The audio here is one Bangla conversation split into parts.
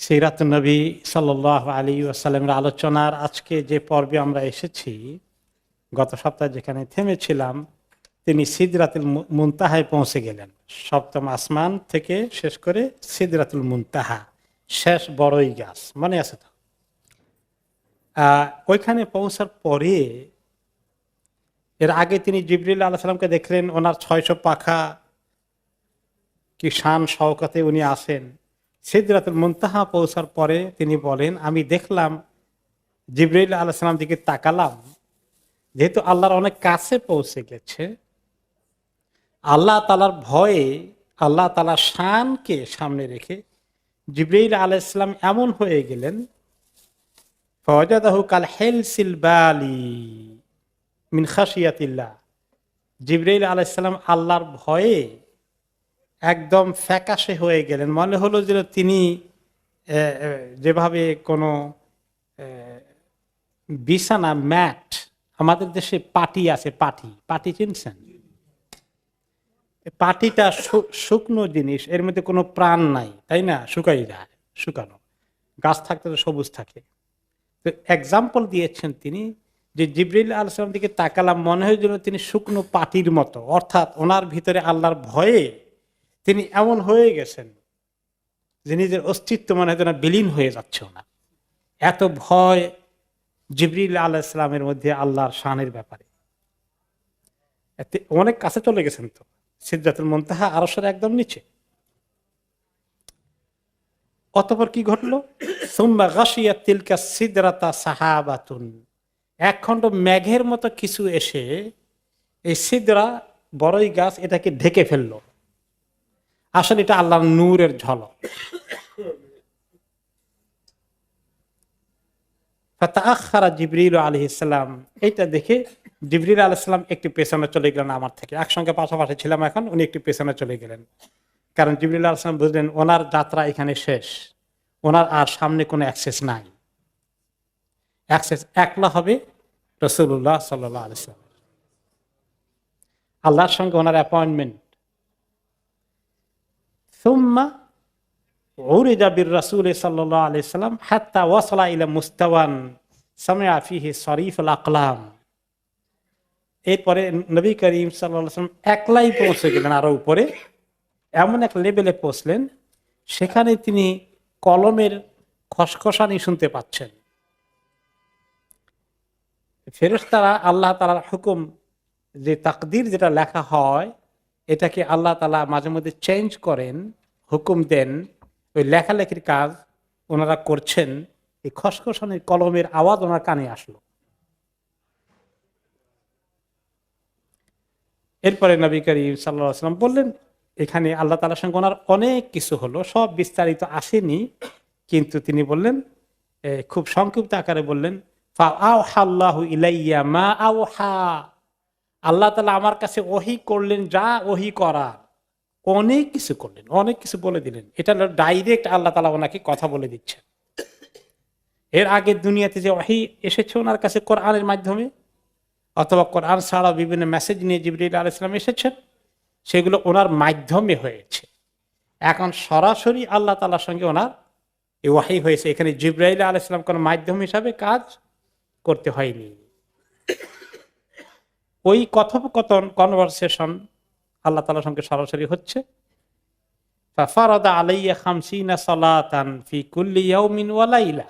সিরাতুন নবী সাল্লাল্লাহু আলাইহি ওয়াসাল্লামের আলোচনার আজকে যে পর্বে আমরা এসেছি, গত সপ্তাহে যেখানে থেমেছিলাম, তিনি সিদরাতুল মুনতাহায় পৌঁছে গেলেন। সপ্তম আসমান থেকে শেষ করে সিদরাতুল মুনতাহা, শেষ বড়ই গাছ, মনে আছে তো? ওইখানে পৌঁছার পরে এর আগে তিনি জিবরিল আলাইহিস সালামকে দেখলেন, ওনার 600 পাখা, কি শান শওকতে উনি আসেন। সিদরাতুল মুনতাহা পৌঁছার পরে তিনি বলেন, আমি দেখলাম, জিবরাইল আলাইহিস সালাম দিকে তাকালাম, যেহেতু আল্লাহর অনেক কাছে পৌঁছে গেছে, আল্লাহ তাআলার ভয়ে, আল্লাহ তাআলার শানকে সামনে রেখে জিবরাইল আলাইহিস সালাম এমন হয়ে গেলেন, ফাওয়াজাদাহু কাল হিলসিল বালি মিন খাশিয়াতিল্লাহ। জিবরাইল আলাইহিস সালাম আল্লাহর ভয়ে একদম ফ্যাকাশে হয়ে গেলেন। মনে হলো যে তিনি যেভাবে কোনো বিছানা ম্যাট, আমাদের দেশে পাটি আছে, পাটি পাটি চিনছেন? পাটিটা শুকনো জিনিস, এর মধ্যে কোনো প্রাণ নাই, তাই না? শুকাই যায়, শুকানো গাছ থাকতে তো সবুজ থাকে। তো এক্সাম্পল দিয়েছেন তিনি যে জিবরিল আলাইহিস সালাম দিকে তাকালাম, মনে হয়েছিল তিনি শুকনো পাটির মতো, অর্থাৎ ওনার ভিতরে আল্লাহর ভয়ে তিনি এমন হয়ে গেছেন যে নিজের অস্তিত্ব মনে হয় না বিলীন হয়ে যাচ্ছে ওনার। এত ভয় জিবরিল আলাইহিস সালামের মধ্যে আল্লাহর শানের ব্যাপারে। অনেক কাছে চলে গেছেন তো, সিদরাতুল মুনতাহা আরশের একদম নিচে। অতঃপর কি ঘটলো? সুম্মা গাশিয়াত তিলকা সিদরাতা সাহাবাতুন, একখণ্ড মেঘের মতো কিছু এসে এই সিদরা, বড়ই গাছ, এটাকে ঢেকে ফেললো। আসলে এটা আল্লাহর নূরের ঝলক। ফাতাআখারা জিবরিল আলাইহিস সালাম, এটা দেখে জিবরিল আলাইহিস সালাম একটু পেছনে চলে গেলেন আমার থেকে। একসঙ্গে পাশাপাশি ছিলাম, এখন উনি একটু পেছনে চলে গেলেন। কারণ জিবরিল আলাইহিস সালাম বুঝলেন ওনার যাত্রা এখানে শেষ, ওনার আর সামনে কোনো অ্যাক্সেস নাই। অ্যাক্সেস একলা হবে রাসূলুল্লাহ সাল্লাল্লাহু আলাইহি ওয়াসাল্লাম, আল্লাহর সঙ্গে ওনার অ্যাপয়েন্টমেন্ট। সুম্মা উরিজা বির রাসূল সাল্লাল্লাহু আলাইহি ওয়াসাল্লাম হাত্তা ওয়াসালা ইলা মুস্তাওয়ান সামিআ ফিহি শরীফুল আকলাম। এরপরে নবী করিম সাল্লাল্লাহু আলাইহি ওয়াসাল্লাম একলাই পৌঁছে গেলেন আরো উপরে, এমন এক লেভেলে পৌঁছলেন সেখানে তিনি কলমের খসখসানি শুনতে পাচ্ছেন। ফেরেশতারা আল্লাহ তাআলার হুকুম, যে তাকদীর যেটা লেখা হয়, এটাকে আল্লাহ তাআলা মাঝে মধ্যে চেঞ্জ করেন, হুকুম দেন, ওই লেখালেখির কাজ ওনারা করছেন। এই খসখসানির কলমের আওয়াজ ওনার কানে আসলো। এরপরে নবী করিম সাল্লাল্লাহু আলাইহি ওয়াসাল্লাম বললেন, এখানে আল্লাহ তাআলার সঙ্গে ওনার অনেক কিছু হলো, সব বিস্তারিত আসেনি, কিন্তু তিনি বললেন, খুব সংক্ষিপ্ত আকারে বললেন, ফাআওহাল্লাহু ইলাইয়া মা আওহা, আল্লাহ তাআলা আমার কাছে ওহী করলেন যা ওহী করার, অনেক কিছু করলেন, অনেক কিছু বলে দিলেন। এটা ডাইরেক্ট আল্লাহ তাআলা ওনাকে কথা বলে দিচ্ছেন। এর আগে দুনিয়াতে যে ওহী এসেছে ওনার কাছে কোরআনের মাধ্যমে, অথবা কোরআন ছাড়া বিভিন্ন মেসেজ নিয়ে জিবরিল আলাইহিস সালাম এসেছেন, সেগুলো ওনার মাধ্যমে হয়েছে। এখন সরাসরি আল্লাহ তাআলার সঙ্গে ওনার এই ওহী হয়েছে। এখানে জিবরাইল আলাইহিস সালাম কোনো মাধ্যম হিসাবে কাজ করতে হয়নি। ওই কথোপকথন, কনভারসেশন আল্লাহ তাআলার সঙ্গে সরাসরি হচ্ছে। ফাফারাদা আলাইয়া 50 সালাতান ফি কুল্লি ইয়াউমিন ওয়া লাইলা।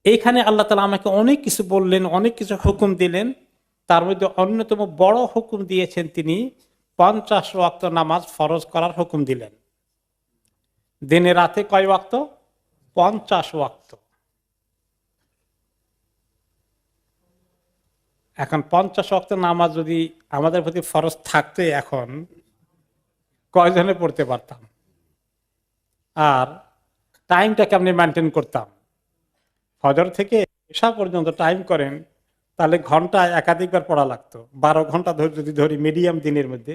এইখানে আল্লাহ তাআলা আমাকে অনেক কিছু বললেন, অনেক কিছু হুকুম দিলেন। তার মধ্যে অন্যতম বড় হুকুম দিয়েছেন তিনি 50 ওয়াক্ত নামাজ ফরজ করার হুকুম দিলেন। দিনে রাতে কয় ওয়াক্ত? 50 ওয়াক্ত। এখন 50 ওয়াক্ত নামাজ যদি আমাদের প্রতি ফরজ থাকতো, এখন কয়জনে পড়তে পারতাম? আর টাইমটা কেমনে মেনটেন করতাম? ফজর থেকে এশা পর্যন্ত টাইম করেন, তাহলে ঘন্টায় একাধিকবার পড়া লাগতো। 12 ঘন্টা যদি ধরি মিডিয়াম দিনের মধ্যে,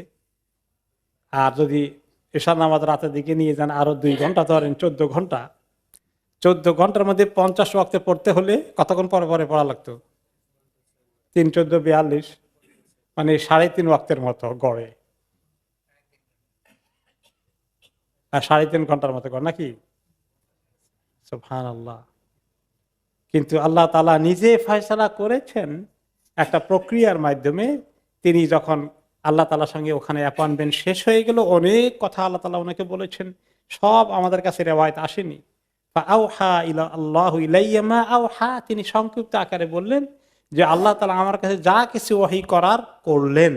আর যদি এশা নামাজ রাতের দিকে নিয়ে যান আরো 2 ঘন্টা ধরেন, 14 ঘন্টা। 14 ঘন্টার মধ্যে 50 ওয়াক্তে পড়তে হলে কতক্ষণ পরে পরে পড়া লাগতো? 3, 14, 42, মানে 3.5 ওয়াক্তের মতো গড়ে। আর 3.5 ঘন্টার মতো গড় নাকি? সুবহানাল্লাহ। কিন্তু আল্লাহ তাআলা নিজে ফয়সালা করেছেন একটা প্রক্রিয়ার মাধ্যমে। তিনি যখন আল্লাহ তাআলার সঙ্গে ওখানে অ্যাপয়েন্টমেন্ট শেষ হয়ে গেল, অনেক কথা আল্লাহ তাআলা ওনাকে বলেছেন, সব আমাদের কাছে রেওয়ায়েত আসেনি। ফাআউহা ইলা আল্লাহু ইলাইয়া মা আউহা, তিনি সংক্ষিপ্ত আকারে বললেন যে আল্লাহ তাআলা আমার কাছে যা কিছু ওহী করার করলেন।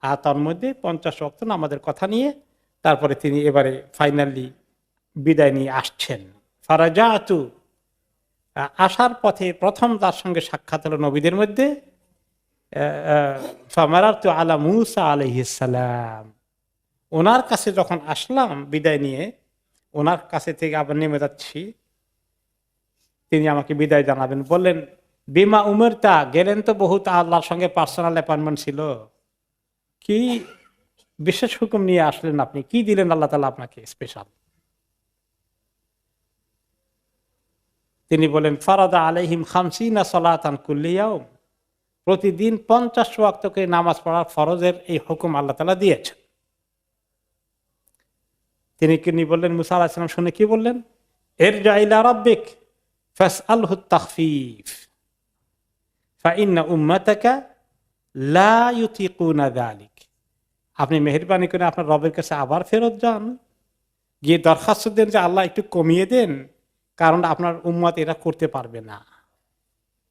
আর তার মধ্যে 50 ওয়াক্ত নামাজের কথা নিয়ে তারপরে তিনি এবারে ফাইনালি বিদায় নিয়ে আসছেন। ফারাজাতু, আসার পথে প্রথম তার সঙ্গে সাক্ষাৎ হলো নবীদের মধ্যে ফামারাতু আলা মূসা আলাইহিস সালাম। ওনার কাছে যখন আসলাম বিদায় নিয়ে, ওনার কাছে থেকে আবার নেমে যাচ্ছি, তিনি আমাকে বিদায় জানাবেন। বললেন বিমা উমরতা, গেলেন তো বহুত, আল্লাহর সঙ্গে পার্সোনাল অ্যাপয়েন্টমেন্ট ছিল, কি বিশেষ হুকুম নিয়ে আসলেন আপনি, কি দিলেন আল্লাহ তাআলা আপনাকে স্পেশাল? তিনি বলেন ফারাদা আলাইহিম খামসিনা সালাতান কুল্লি ইয়াউম, প্রতিদিন 50 ওয়াক্ত করে নামাজ পড়ার ফরজের এই হুকুম আল্লাহ তাআলা দিয়েছেন। তিনি বললেন, মুসা আলাইহিস সালাম শুনে কি বললেন? ইরজা ইলা রাব্বিক ফাসআলহু তাখফীফ ফাইন্না উম্মাতাকা লা ইউতিকুনা যালিক। আপনি মেহেরবানি করে আপনার রবের কাছে আবার ফেরত যান, গিয়ে দরখাস্ত দেন যে আল্লাহ একটু কমিয়ে দেন, কারণ আপনার উম্মত এটা করতে পারবে না।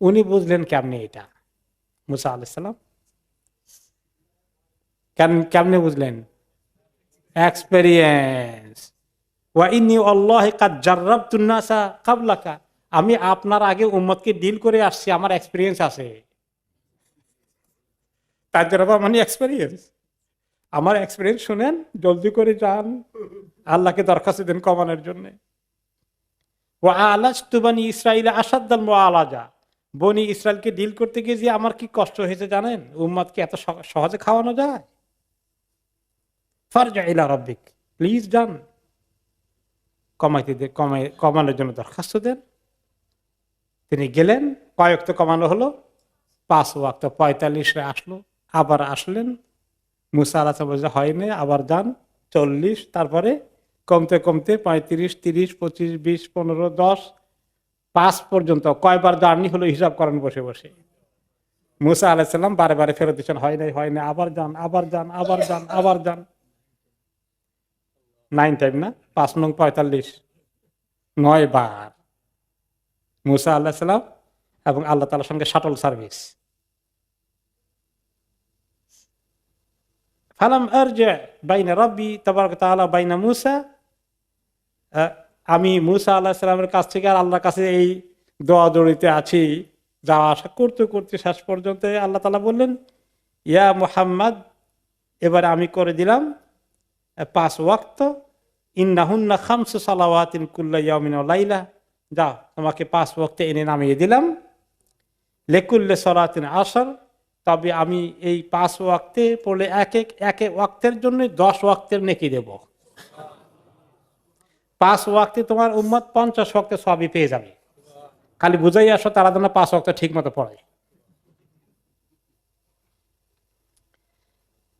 উনি বুঝলেন কেমনে এটা, মুসা আলাইহিস সালাম কেমনে বুঝলেন? এক্সপেরিয়েন্স। ওয়া ইন্নী আল্লাহি কাদ জাররাবতুন নাসা ক্বাবলাকা, আমি আপনার আগে উম্মতকে ডিল করে আসছি, আমার এক্সপেরিয়েন্স আছে। তাজরাবা মানে এক্সপেরিয়েন্স। আমার এক্সপেরিয়েন্স শুনেন, জলদি করে যান, আল্লাহকে দরখাস্ত দেন কমানোর জন্য। ওয়া আলাজতু বানি ইসরাঈল আশাদ্দাল মুআলাজা, বনি ইসরায়েলকে ডিল করতে গিয়ে যে আমার কি কষ্ট হয়েছে জানেন? উম্মতকে এত সহজে খাওয়ানো যায়? ফারজা ইলা রাব্বিক, প্লিজ যান, কমানোর জন্য দরখাস্ত দেন। তিনি গেলেন, কয়েক তো কমানো হলো, 5 ওয়াক্ত 45 আসলো, আবার আসলেন। মুসা আলাইহিস সালাম হয়নি, আবার যান 40, তারপরে কমতে কমতে 35, 30, 25, 20, 15, 10, 5 পর্যন্ত কয়বার জার্নি হলো হিসাব করেন বসে বসে। মুসা আলাইহিস সালাম বারে বারে ফেরত দিচ্ছেন, হয় নাই, আবার যান, আবার যান, আবার যান, আবার যান। 9 টাইম না, 5 নং 45, 9 বার মুসা আলাইহিস সালাম এবং আল্লাহ তাআলার সঙ্গে শাটল সার্ভিস। ফালাম আরজি বাইনা রাব্বি তাবারাক ওয়া তাআলা বাইনা মুসা, আমি মুসা আলাইহিস সালামের কাছ থেকে আর আল্লাহর কাছে এই দৌড়াদৌড়িতে আছি, যাওয়া আসা করতে করতে শেষ পর্যন্ত আল্লাহ তাআলা বললেন, ইয়া মুহাম্মদ, এবারে আমি করে দিলাম 5 ওয়াক্ত, ইন্নাহুন্না খামসু সালাওয়াতিন কুল্লা ইয়াউমিন ওয়া লাইলা, যাও তোমাকে 5 ওয়াক্তে এনে নামিয়ে দিলাম। লিকুল্লি সালাতিন আশর, তবে আমি এই 5 ওয়াক্তে পড়লে এক ওয়াক্তের জন্য 10 ওয়াক্তের নেকি দেব। 5 ওয়াক্তে তোমার উম্মত 50 ওয়াক্তের সওয়াবই পেয়ে যাবে। খালি বুঝাই আসো তারা যেন 5 ওয়াক্ত ঠিক মতো পড়ে।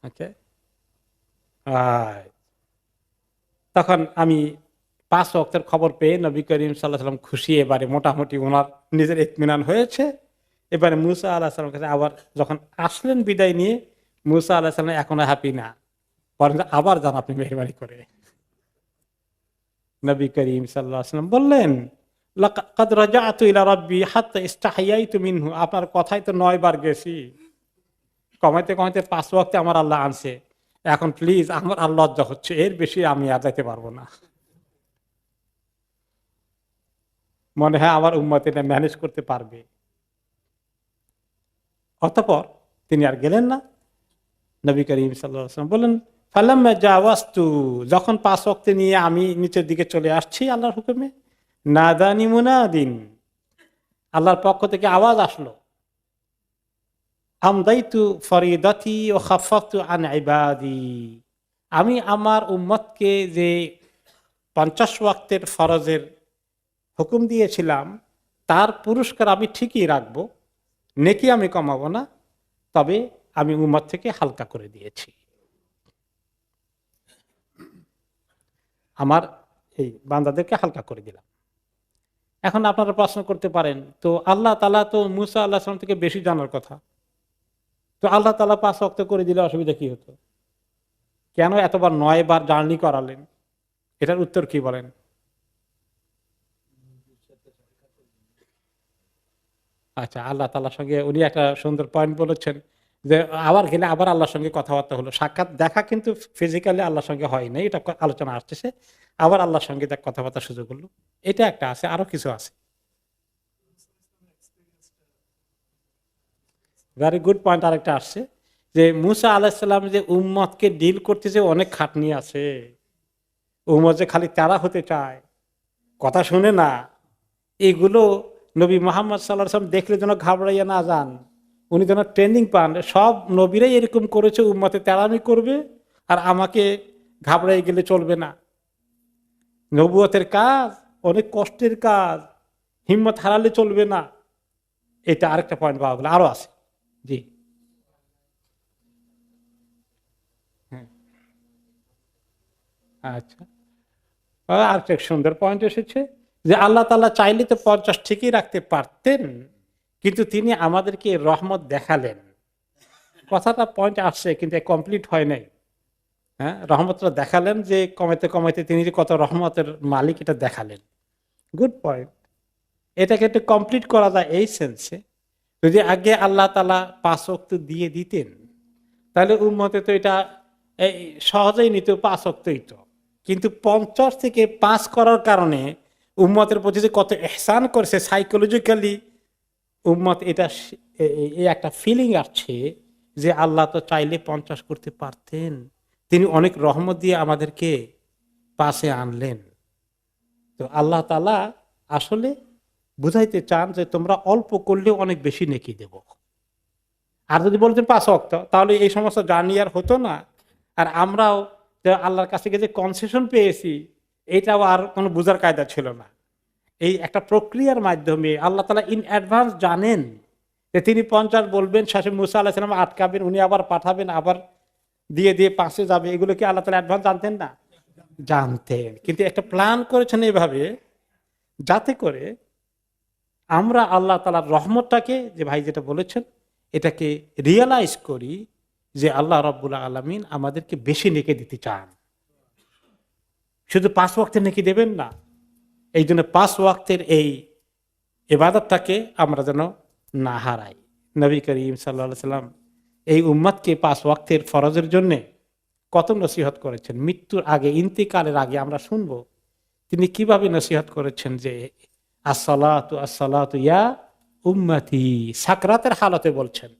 ওকে, তখন আমি 5 ওয়াক্তের খবর পেয়ে নবী করিম সাল্লাল্লাহু আলাইহি ওয়াসাল্লাম খুশি, এবারে মোটামুটি ওনার নিজের ইতমিনান হয়েছে। এবারে মুসা আলাইহিস সালামের কাছে আবার যখন আসলেন বিদায় নিয়ে, মুসা আলাইহিস সালাম এখনো হ্যাপি না, বরং আবার যান আপনি মেহেরবানি করে। নবী করিম সাল্লাল্লাহু আলাইহি ওয়াসাল্লাম বললেন, লাকাদ রাজাতু ইলা রাব্বি হাত্তা ইস্তাহইয়াতু মিনহু, আপনার কথাই তো 9 বার গেছি, কমাইতে কমাইতে 5 ওয়াক্তে আমার আল্লাহ আনছে, এখন প্লিজ আমার আর লজ্জা হচ্ছে, এর বেশি আমি আর যাইতে পারবো না। মনে হয় আমার উম্মত এটা ম্যানেজ করতে পারবে। অতঃপর তিনি আর গেলেন না। নবী করিম সাল্লাল্লাহু আলাইহি ওয়াসাল্লাম বলেন, ফালাম্মা জাওয়াজতু, যখন 5 ওয়াক্তে নিয়ে আমি নিচের দিকে চলে আসছি আল্লাহর হুকুমে, নাদানি মুনাদিন, আল্লাহর পক্ষ থেকে আওয়াজ আসলো, আমদাইতু ফরিদাতি ওয়া খাফফতু আন ইবাদি, আমি আমার উম্মতকে যে 50 ওয়াক্তের ফরজের হুকুম দিয়েছিলাম তার পুরস্কার আমি ঠিকই রাখবো, নেকি আমি কমাবো না, তবে আমি উম্মত থেকে হালকা করে দিয়েছি। আমার এই বান্দাদেরকে হালকা করে দিলাম। এখন আপনারা প্রশ্ন করতে পারেন, তো আল্লাহ তাআলা তো মুসা আলাইহিস সালাম থেকে বেশি জানার কথা, তো আল্লাহ তাআলা 5 ওয়াক্ত করে দিলে অসুবিধা কি হতো? কেন এতবার 9 বার জার্নি করালেন? এটার উত্তর কি বলেন? আচ্ছা, আল্লাহ তাআলার সঙ্গে উনি একটা সুন্দর পয়েন্ট বলেছেন যে আবার গেলে আবার আল্লাহর সঙ্গে কথাবার্তা হলো। সাক্ষাৎ দেখা কিন্তু ফিজিক্যালি আল্লাহর সঙ্গে হয় নাই। এটা আলোচনা আসতেছে। আবার আল্লাহর সঙ্গে কথাবার্তার সুযোগ হলো। এটা একটা আছে, আরো কিছু আছে। ভেরি গুড পয়েন্ট আরেকটা আসছে যে মুসা আলাইহিস সালাম যে উম্মতকে ডিল করতেছে অনেক খাটনি আছে। উম্মত যে খালি তারা হতে চায়, কথা শুনে না, এগুলো নবী মুহাম্মদ সাল্লাল্লাহু আলাইহি ওয়াসাল্লাম দেখলে যেন ঘাবড়াইয়া না যান। উনি যেন ট্রেনিং পান। সব নবীরাই এরকম করেছে, উম্মতে তেড়ামি করবে আর আমাকে ঘাবড়াই গেলে চলবে না। নবুয়তের কাজ অনেক কষ্টের কাজ, হিম্মত হারালে চলবে না। এটা আরেকটা পয়েন্ট পাওয়া গেল, আরো আছে। জি, হ্যাঁ, আচ্ছা, আরেকটা সুন্দর পয়েন্ট এসেছে যে আল্লাহ তাআলা চাইলে তো 50 ঠিকই রাখতে পারতেন, কিন্তু তিনি আমাদেরকে রহমত দেখালেন। কথাটা পয়েন্ট আসছে কিন্তু কমপ্লিট হয় নাই। হ্যাঁ, রহমতটা দেখালেন যে কমাইতে কমাইতে তিনি যে কত রহমতের মালিক এটা দেখালেন। Good point. এটাকে একটু কমপ্লিট করা যায় এই সেন্সে, যদি আগে আল্লাহ তাআলা 5 ওয়াক্ত দিয়ে দিতেন তাহলে উম্মতে তো এটা এই সহজেই নিত, 5 ওয়াক্তই তো। কিন্তু 50 থেকে 5 করার কারণে উম্মতের প্রতি যে কত ইহসান করেছে, সাইকোলজিক্যালি উম্মত এটা এই একটা ফিলিং আসছে যে আল্লাহ তো চাইলে 50 করতে পারতেন, তিনি অনেক রহমত দিয়ে আমাদেরকে পাশে আনলেন। তো আল্লাহ তাআলা আসলে বুঝাইতে চান যে তোমরা অল্প করলেও অনেক বেশি নেকি দেব। আর যদি বলতেন 5 ওয়াক্ত তাহলে এই সমস্ত জার্নি আর হতো না। আর আমরাও যে আল্লাহর কাছে গিয়ে যে কনসেশন পেয়েছি এটাও আর কোনো বুঝার কায়দা ছিল না। এই একটা প্রক্রিয়ার মাধ্যমে আল্লাহ তাআলা ইন অ্যাডভান্স জানেন যে তিনি 50 বলবেন, শেষে মুসা আলাইহিস সালাম আটকাবেন, উনি আবার পাঠাবেন, আবার দিয়ে দিয়ে পাশে যাবে। এগুলো কি আল্লাহ তাআলা অ্যাডভান্স জানতেন না? জানতেন, কিন্তু একটা প্ল্যান করেছেন এভাবে যাতে করে আমরা আল্লাহ তাআলার রহমতটাকে, যে ভাই যেটা বলেছেন, এটাকে রিয়ালাইজ করি যে আল্লাহ রাব্বুল আলামিন আমাদেরকে বেশি নেকি দিতে চান। শুধু 5 ওয়াক্তের নেকি দেবেন না। এই জন্য 5 ওয়াক্তের এই ইবাদতটাকে আমরা যেন না হারাই। নবী করিম সাল্লাল্লাহু আলাইহি সাল্লাম এই উম্মতকে 5 ওয়াক্তের ফরজের জন্য কত নসিহত করেছেন। মৃত্যুর আগে, ইন্তিকালের আগে আমরা শুনবো তিনি কিভাবে নসিহত করেছেন যে আসসালাতু আসসালাতু ইয়া উম্মতি, সাকরাতের হালতে বলছেন,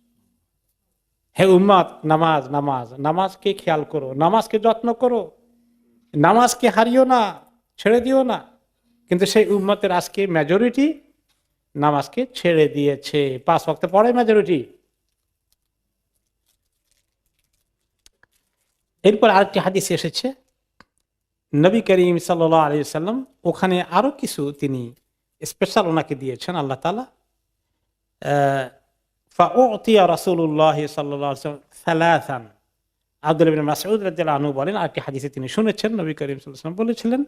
হে উম্মত, নামাজ নামাজ, নামাজকে খেয়াল করো, নামাজকে যত্ন করো, নামাজকে হারিও না, ছেড়ে দিও না। কিন্তু সেই উম্মতের আজকে মেজরিটি নামাজকে ছেড়ে দিয়েছে। 5 ওয়াক্ত পড়ে মেজরিটি। এরপর আরেকটি হাদিস এসেছে, নবী করিম সাল্লাল্লাহু আলাইহি সাল্লাম ওখানে আরো কিছু তিনি স্পেশাল ওনাকে দিয়েছেন আল্লাহ তাআলা। ফাউতিয়া রাসূলুল্লাহ সাল্লাল্লাহু আলাইহি ওয়াসাল্লাম সালাসান। আব্দুল্লাহ ইবনে মাসউদ রাদিয়াল্লাহু আনহু বলেন, আরেকটি হাদিসে তিনি শুনেছেন নবী করিম সাল্লাল্লাহু আলাইহি ওয়াসাল্লাম বলেছিলেন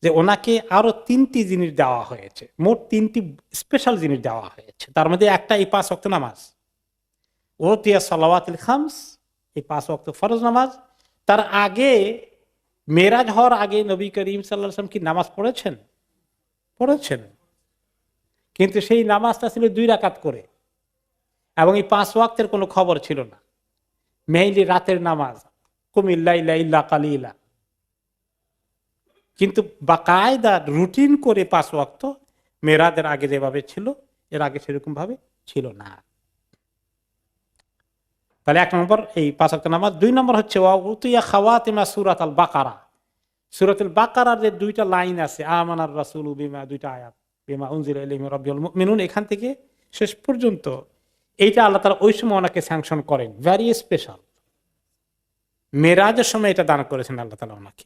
যে ওনাকে আরো 3টি জিনিস দেওয়া হয়েছে, মোট 3টি স্পেশাল জিনিস দেওয়া হয়েছে। তার মধ্যে একটা এই 5 ওয়াক্ত নামাজ, ওতিয়া সালাওয়াতুল খামস, এই 5 ওয়াক্ত ফরজ নামাজ। তার আগে মেরাজ হওয়ার আগে নবী করিম সাল্লাল্লাহু আলাইহি ওয়াসাল্লাম কি নামাজ পড়েছেন? পড়েছেন, কিন্তু সেই নামাজটা ছিল 2 রাকাত করে, এবং এই 5 ওয়াক্তের কোনো খবর ছিল না। মেইনলি রাতের নামাজ, কুমিল লাইলা ইল্লা কালিলা। কিন্তু বাকায়দা রুটিন করে 5 ওয়াক্ত মেরাজের আগে যেভাবে ছিল, এর আগে সেরকম ভাবে ছিল না। তাহলে 1 নম্বর এই 5 ওয়াক্ত নামাজ। 2 নম্বর হচ্ছে ওয়া উতিয়া খাওয়াতিমা সূরাতুল বাকারা। সূরাতুল বাকারার যে 2টা লাইন আছে, আমানার রাসূলু বিমা, 2টা আয়াত, বিমা উনজিলা ইলাইহি মির রাব্বিল মুমিনুন, এখান থেকে শেষ পর্যন্ত এইটা আল্লাহ তাআলা ওই সময় ওনাকে স্যাংশন করেন, ভেরি স্পেশাল। মেরাজের সময় এটা দান করেছেন আল্লাহ তাআলা ওনাকে।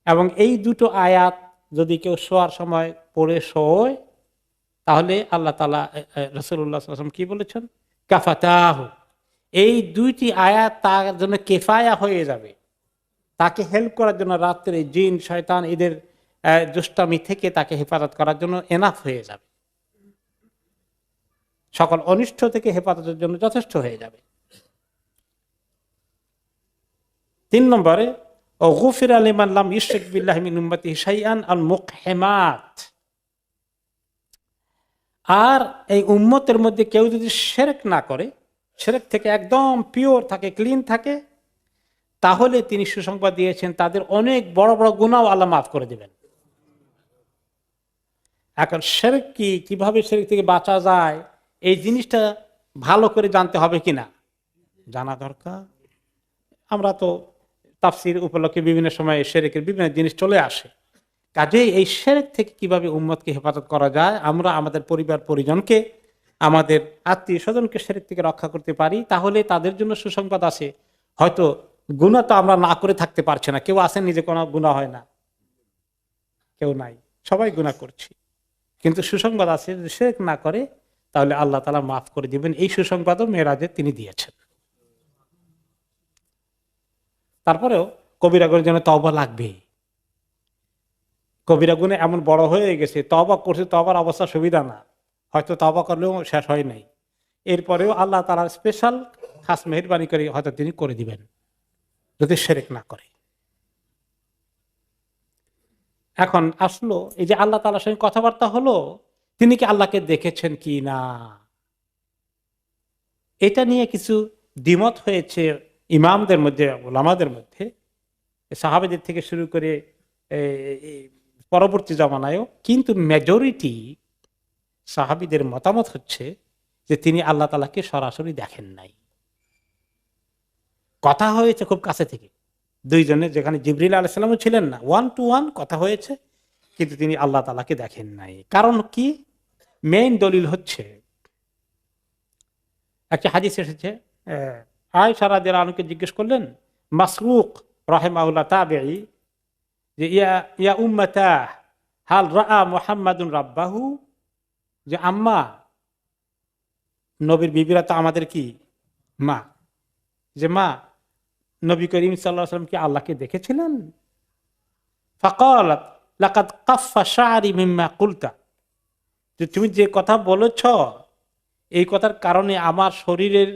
এবং এই 2টো আয়াত যদি কেউ শোয়ার সময় পড়ে শোয়, তাহলে আল্লাহ তাআলা রাসূলুল্লাহ সাল্লাল্লাহু আলাইহি ওয়াসাল্লাম কি বলেছেন? কাফাতাহু, এই 2টি আয়াত তার জন্য কিফায়া হয়ে যাবে, তাকে হেল্প করার জন্য রাত্রে জিন শয়তান এদের দুষ্টামি থেকে তাকে হেফাজত করার জন্য এনাফ হয়ে যাবে, সকল অনিষ্ট থেকে হেফাজতের জন্য যথেষ্ট হয়ে যাবে। 3 নম্বরে ওগুফিরা লিমান লাম ইউশরিক বিল্লাহি মিন উম্মতিহি শাইআন আল মুকহিমাত, আর এই উম্মতের মধ্যে কেউ যদি শিরক না করে, শিরক থেকে একদম পিওর থাকে, ক্লিন থাকে, তাহলে তিনি সুসংবাদ দিয়েছেন তাদের অনেক বড় বড় গুনাহ আল্লাহ মাফ করে দিবেন। এখন শিরক কি, কিভাবে শিরক থেকে বাঁচা যায়, এই জিনিসটা ভালো করে জানতে হবে কিনা জানা দরকার। আমরা তো তাফসীর উপলক্ষে বিভিন্ন সময় শিরকের বিভিন্ন জিনিস চলে আসে, কাজেই এই শিরক থেকে কিভাবে উম্মতকে হেফাজত করা যায়, আমরা আমাদের পরিবার পরিজনকে, আমাদের আত্মীয় স্বজনকে শিরক থেকে রক্ষা করতে পারি, তাহলে তাদের জন্য সুসংবাদ আছে। হয়তো গুনাহ তো আমরা না করে থাকতে পারছি না, কেউ আসেন নিজে কোনো গুনাহ হয় না, কেউ নাই, সবাই গুনাহ করছি, কিন্তু সুসংবাদ আছে যদি শিরক না করে তাহলে আল্লাহ তাআলা মাফ করে দিবেন। এই সুসংবাদও মেরাজে তিনি দিয়েছেন। তারপরেও কবিরা গুণের জন্য তওবা লাগবে। কবিরা গুণে এমন বড় হয়ে গেছে, তওবা করছে, তওবার অবস্থা সুবিধা না, হয়তো তওবা করলেও শেষ হয় নাই, এরপরেও আল্লাহ তাআলা স্পেশাল খাস মেহেরবানি করে হয়তো তিনি করে দিবেন যদি শিরক না করে। এখন আসলো এই যে আল্লাহ তাআলার সঙ্গে কথাবার্তা হলো, তিনি কি আল্লাহকে দেখেছেন কি না, এটা নিয়ে কিছু দ্বিমত হয়েছে ইমামদের মধ্যে, উলামাদের মধ্যে, সাহাবাদের থেকে শুরু করে পরবর্তী জামানায়ও। কিন্তু মেজরিটি সাহাবীদের মতামত হচ্ছে যে তিনি আল্লাহ তাআলাকে সরাসরি দেখেন নাই, কথা হয়েছে খুব কাছে থেকে দুইজনে, যেখানে জিবরিল আলাইহিস সালামও ছিলেন না, 1 to 1 কথা হয়েছে, কিন্তু তিনি আল্লাহ তাআলাকে দেখেন নাই। কারণ কি? মেইন দলিল হচ্ছে একটা হাদিস এসেছে, আয়েশা রাদিয়াল্লাহু আনহাকে জিজ্ঞেস করলেন মাসরুক রাহিমাহুল্লাহ তাবেঈ যে ইয়া উম্মাতা হাল রাআ মুহাম্মাদুন রাব্বাহু, যে আম্মা, নবীর বিবিরা তো আমাদের কি মা, যে মা, নবী করিম সাল্লাল্লাহু আলাইহি ওয়াসাল্লাম কি আল্লাহকে দেখেছিলেন? ফাকালাত লাকাদ কাফফা শা'রি মিম্মা কুলতা, যে তুমি যে কথা বলেছ এই কথার কারণে আমার শরীরের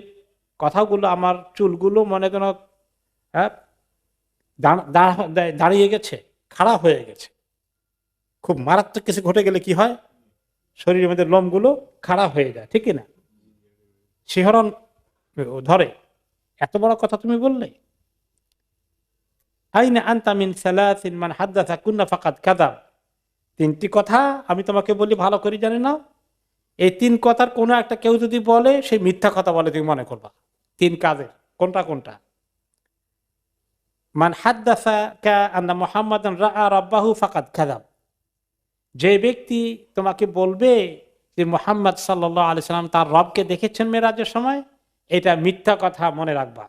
কথাগুলো, আমার চুলগুলো মনে যেন দাঁড়িয়ে গেছে, খাড়া হয়ে গেছে। খুব মারাত্মক কিছু ঘটে গেলে কি হয়, শরীরের মধ্যে লোমগুলো খাড়া হয়ে যায়, ঠিক না, শিহরণ ধরে, এত বড় কথা তুমি বললে। আইনা আনতা মিন সালাসিন মান হাদাসা কুন্না ফাকাদ কাযাব, 3টি কথা আমি তোমাকে বলি ভালো করে জানি না, এই 3 কথার কোনো একটা কেউ যদি বলে সে মিথ্যা কথা বলে, তুমি মনে করবা। 3 কাজের কোনটা কোনটা? মান হাদাসাকা আন্না মুহাম্মাদান রাআ রাব্বাহু ফাকাদ কাযাব, যে ব্যক্তি তোমাকে বলবে যে মুহাম্মদ সাল্লাল্লাহু আলাইহি সাল্লাম তার রবকে দেখেছেন মেরাজের সময়, এটা মিথ্যা কথা, মনে রাখবা।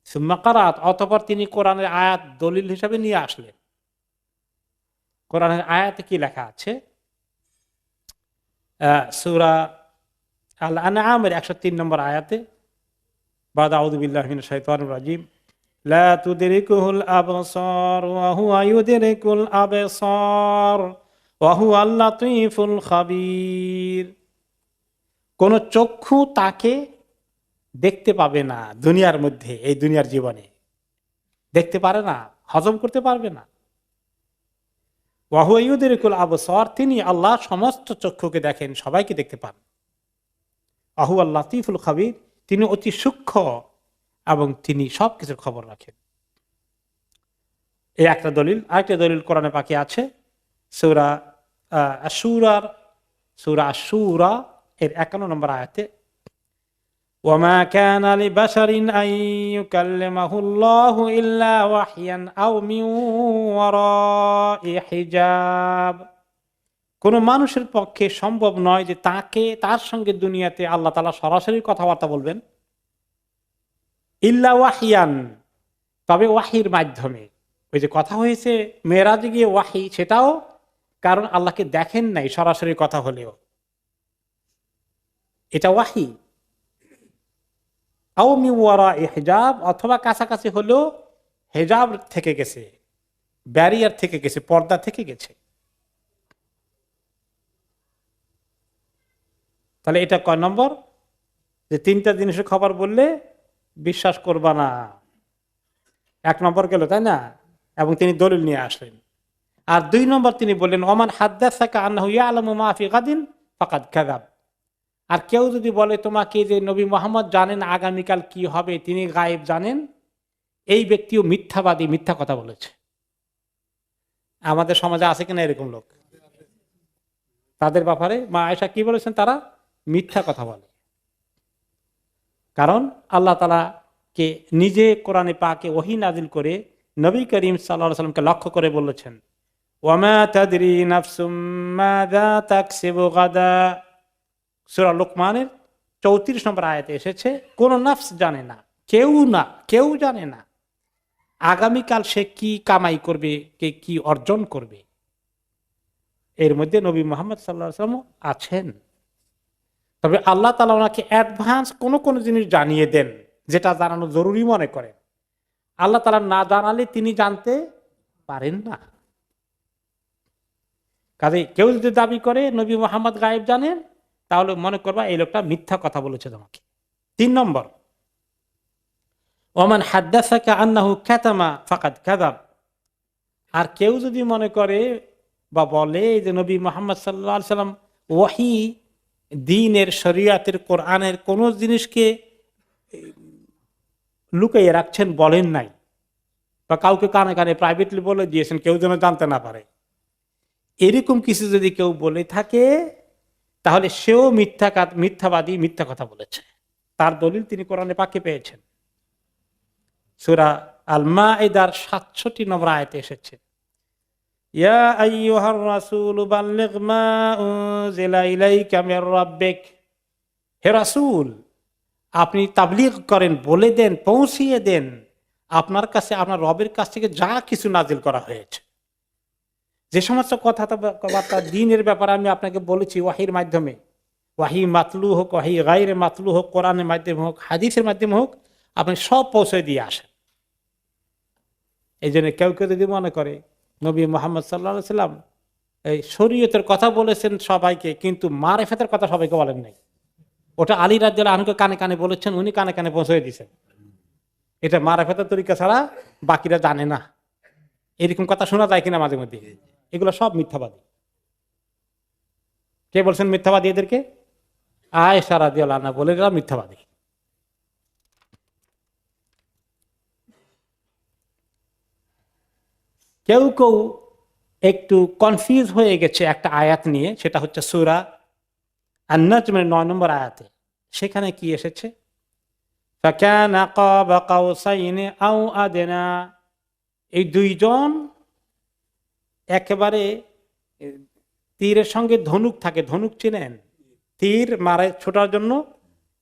সুম্মা কারাত, অতঃপর তিনি কোরআনের আয়াত দলিল হিসাবে নিয়ে আসলেন। কোরআনের আয়াতে কি লেখা আছে? সূরা আল আনআমের 103 নম্বর আয়াতে, বাদা আউযু বিল্লাহি মিনাশ শাইতানির রাজিম, লা তুদরিকুহুল আবসার ওয়া হুয়া ইউদরিকুল আবসার ওয়া হুয়াল লাতীফুল খাবীর। কোন চক্ষু তাকে দেখতে পাবে না দুনিয়ার মধ্যে, এই দুনিয়ার জীবনে দেখতে পারে না, হজম করতে পারবে না। ওয়া হুয়া ইউদরিকুল আবসার, তিনি আল্লাহ সমস্ত চক্ষুকে দেখেন, সবাইকে দেখতে পান। ওয়া হুয়াল লাতীফুল খাবীর, তিনি অতি সূক্ষ্ম এবং তিনি সবকিছুর খবর রাখেন। এই একটা দলিল। আরেকটা দলিল কোরআনে পাকে আছে, সূরা আশ-শূরা এর 51 নম্বর আয়াতে, ওয়ামা কানা লিবাশারিন আন ইউকাল্লিমাহুল্লাহু ইল্লা ওয়াহয়ান আও মিন ওয়ারাই হিজাব, কোন মানুষের পক্ষে সম্ভব নয় যে তার সঙ্গে দুনিয়াতে আল্লাহ তাআলা সরাসরি কথাবার্তা বলবেন, ইল্লা ওয়াহিয়ান, তবে ওয়াহির মাধ্যমে। ওই যে কথা হয়েছে মেরাজে গিয়ে ওয়াহি, সেটাও কারণ আল্লাহকে দেখেন নাই, সরাসরি কথা হলেও এটা ওয়াহি। আও মিন ওয়ারাই হিজাব, অথবা কাছাকাছি হলেও হেজাব থেকে গেছে, ব্যারিয়ার থেকে গেছে, পর্দা থেকে গেছে। তাহলে এটা কয় নম্বর? যে তিনটা জিনিসের খবর বললে বিশ্বাস করবা না, 1 নম্বর গেল, তাই না? এবং তিনি দলিল নিয়ে আসলেন। আর 2 নম্বর তিনি বললেন ওমান হাদ্দাসাকা আন্নাহু ইয়ালামু মা ফি গাদিন ফাকাদ কাযাব। আর কেউ যদি বলে তোমাকে যে নবী মুহাম্মদ জানেন আগামীকাল কি হবে, তিনি গায়েব জানেন, এই ব্যক্তিও মিথ্যাবাদী, মিথ্যা কথা বলেছে। আমাদের সমাজে আছে কিনা এরকম লোক? তাদের ব্যাপারে মা আয়েশা কি বলেছেন? তারা মিথ্যা কথা বলে। কারণ আল্লাহ তাআলা কে নিজে কোরআনে পাকে ওহী নাজিল করে নবী করিম সাল্লাল্লাহু আলাইহি সাল্লামকে লক্ষ্য করে বলেছেন ওয়ামা তাদরি নাফসুম মাযা তাকসিবু গাদা। সূরা লোকমানের 34 নম্বর আয়াতে এসেছে, কোন নফস জানে না, কেউ জানে না আগামীকাল সে কি কামাই করবে, কে কি অর্জন করবে। এর মধ্যে নবী মুহাম্মদ সাল্লাল্লাহু আলাইহি ওয়াসাল্লাম আছেন। তবে আল্লাহ তাআলা ওনাকে অ্যাডভান্স কোন জিনিস জানিয়ে দেন যেটা জানানো জরুরি মনে করেন। আল্লাহ তাআলা না জানালে তিনি জানতে পারেন না। কাজে কেউ যদি দাবি করে নবী মুহাম্মদ গায়েব জানেন, তাহলে মনে করবা এই লোকটা মিথ্যা কথা বলেছে তোমাকে। 3 নম্বর, ওমান হাদ্দাসাকা আন্নাহু কাতামা ফাকাদ কাযাব। আর কেউ যদি মনে করে বা বলে যে নবী মুহাম্মদ সাল্লাল্লাহু আলাইহি সাল্লাম ওহী, দ্বীনের, শরীয়তের, কোরআনের কোন জিনিসকে লুকিয়ে রাখছেন, বলেন নাই, বা কাউকে কানে কানে প্রাইভেটলি বলে দিয়েছেন কেউ যেন জানতে না পারে, এরকম কিছু যদি কেউ বলে থাকে, তাহলে সেও মিথ্যাবাদী, মিথ্যা কথা বলেছে। তার দলিল তিনি কোরআনে পাকে পেয়েছেন। সূরা আল মাইদার ৬৭ নম্বর আয়াতে এসেছে, ইয়া আইয়ুহার রাসূলু বাল্লিগ মা উনজিলা ইলাইকা মির রাব্বিক। হে রাসূল, আপনি তাবলীগ করেন, বলে দেন, পৌঁছিয়ে দেন আপনার কাছে আপনার রবের কাছ থেকে যা কিছু নাজিল করা হয়েছে। যে সমস্ত কথাবার্তা দ্বীনের ব্যাপারে আমি আপনাকে বলেছি ওয়াহির মাধ্যমে, ওয়াহি মাতলু হোক, ওয়াহি গায়রে মাতলু হোক, কোরআনের মাধ্যমে হোক, হাদিসের মাধ্যমে হোক, আপনি সব পৌঁছে দিয়ে আসেন। এই জন্য কেউ যদি মনে করে নবী মুহাম্মদ সাল্লাল্লাহু আলাইহি সাল্লাম এই শরীয়তের কথা বলেছেন সবাইকে, কিন্তু মারিফাতের কথা সবাইকে বলেন নাই, ওটা আলী রাদিয়াল্লাহু আনহুকে কানে কানে বলেছেন, উনি কানে কানে পৌঁছে দিয়েছেন, এটা মারিফাতের তরিকা ছাড়া বাকিরা জানে না, এরকম কথা শোনা যায় কিনা মাঝে মধ্যে? এগুলো সব মিথ্যাবাদী। কে বলছেন মিথ্যাবাদী এদেরকে? আয়েশা রাদিয়াল্লাহু আনহা বলে এরা মিথ্যাবাদী। কেউ একটু কনফিউজ হয়ে গেছে একটা আয়াত নিয়ে, সেটা হচ্ছে সূরা আন-নাজমের 9 নম্বর আয়াতে। সেখানে কি এসেছে? ফাকানা কাবা কাউসাইনি আও আদনা। এই দুইজন একেবারে তীরের সঙ্গে ধনুক থাকে, ধনুক চিনেন? তীর মারে ছোটার জন্য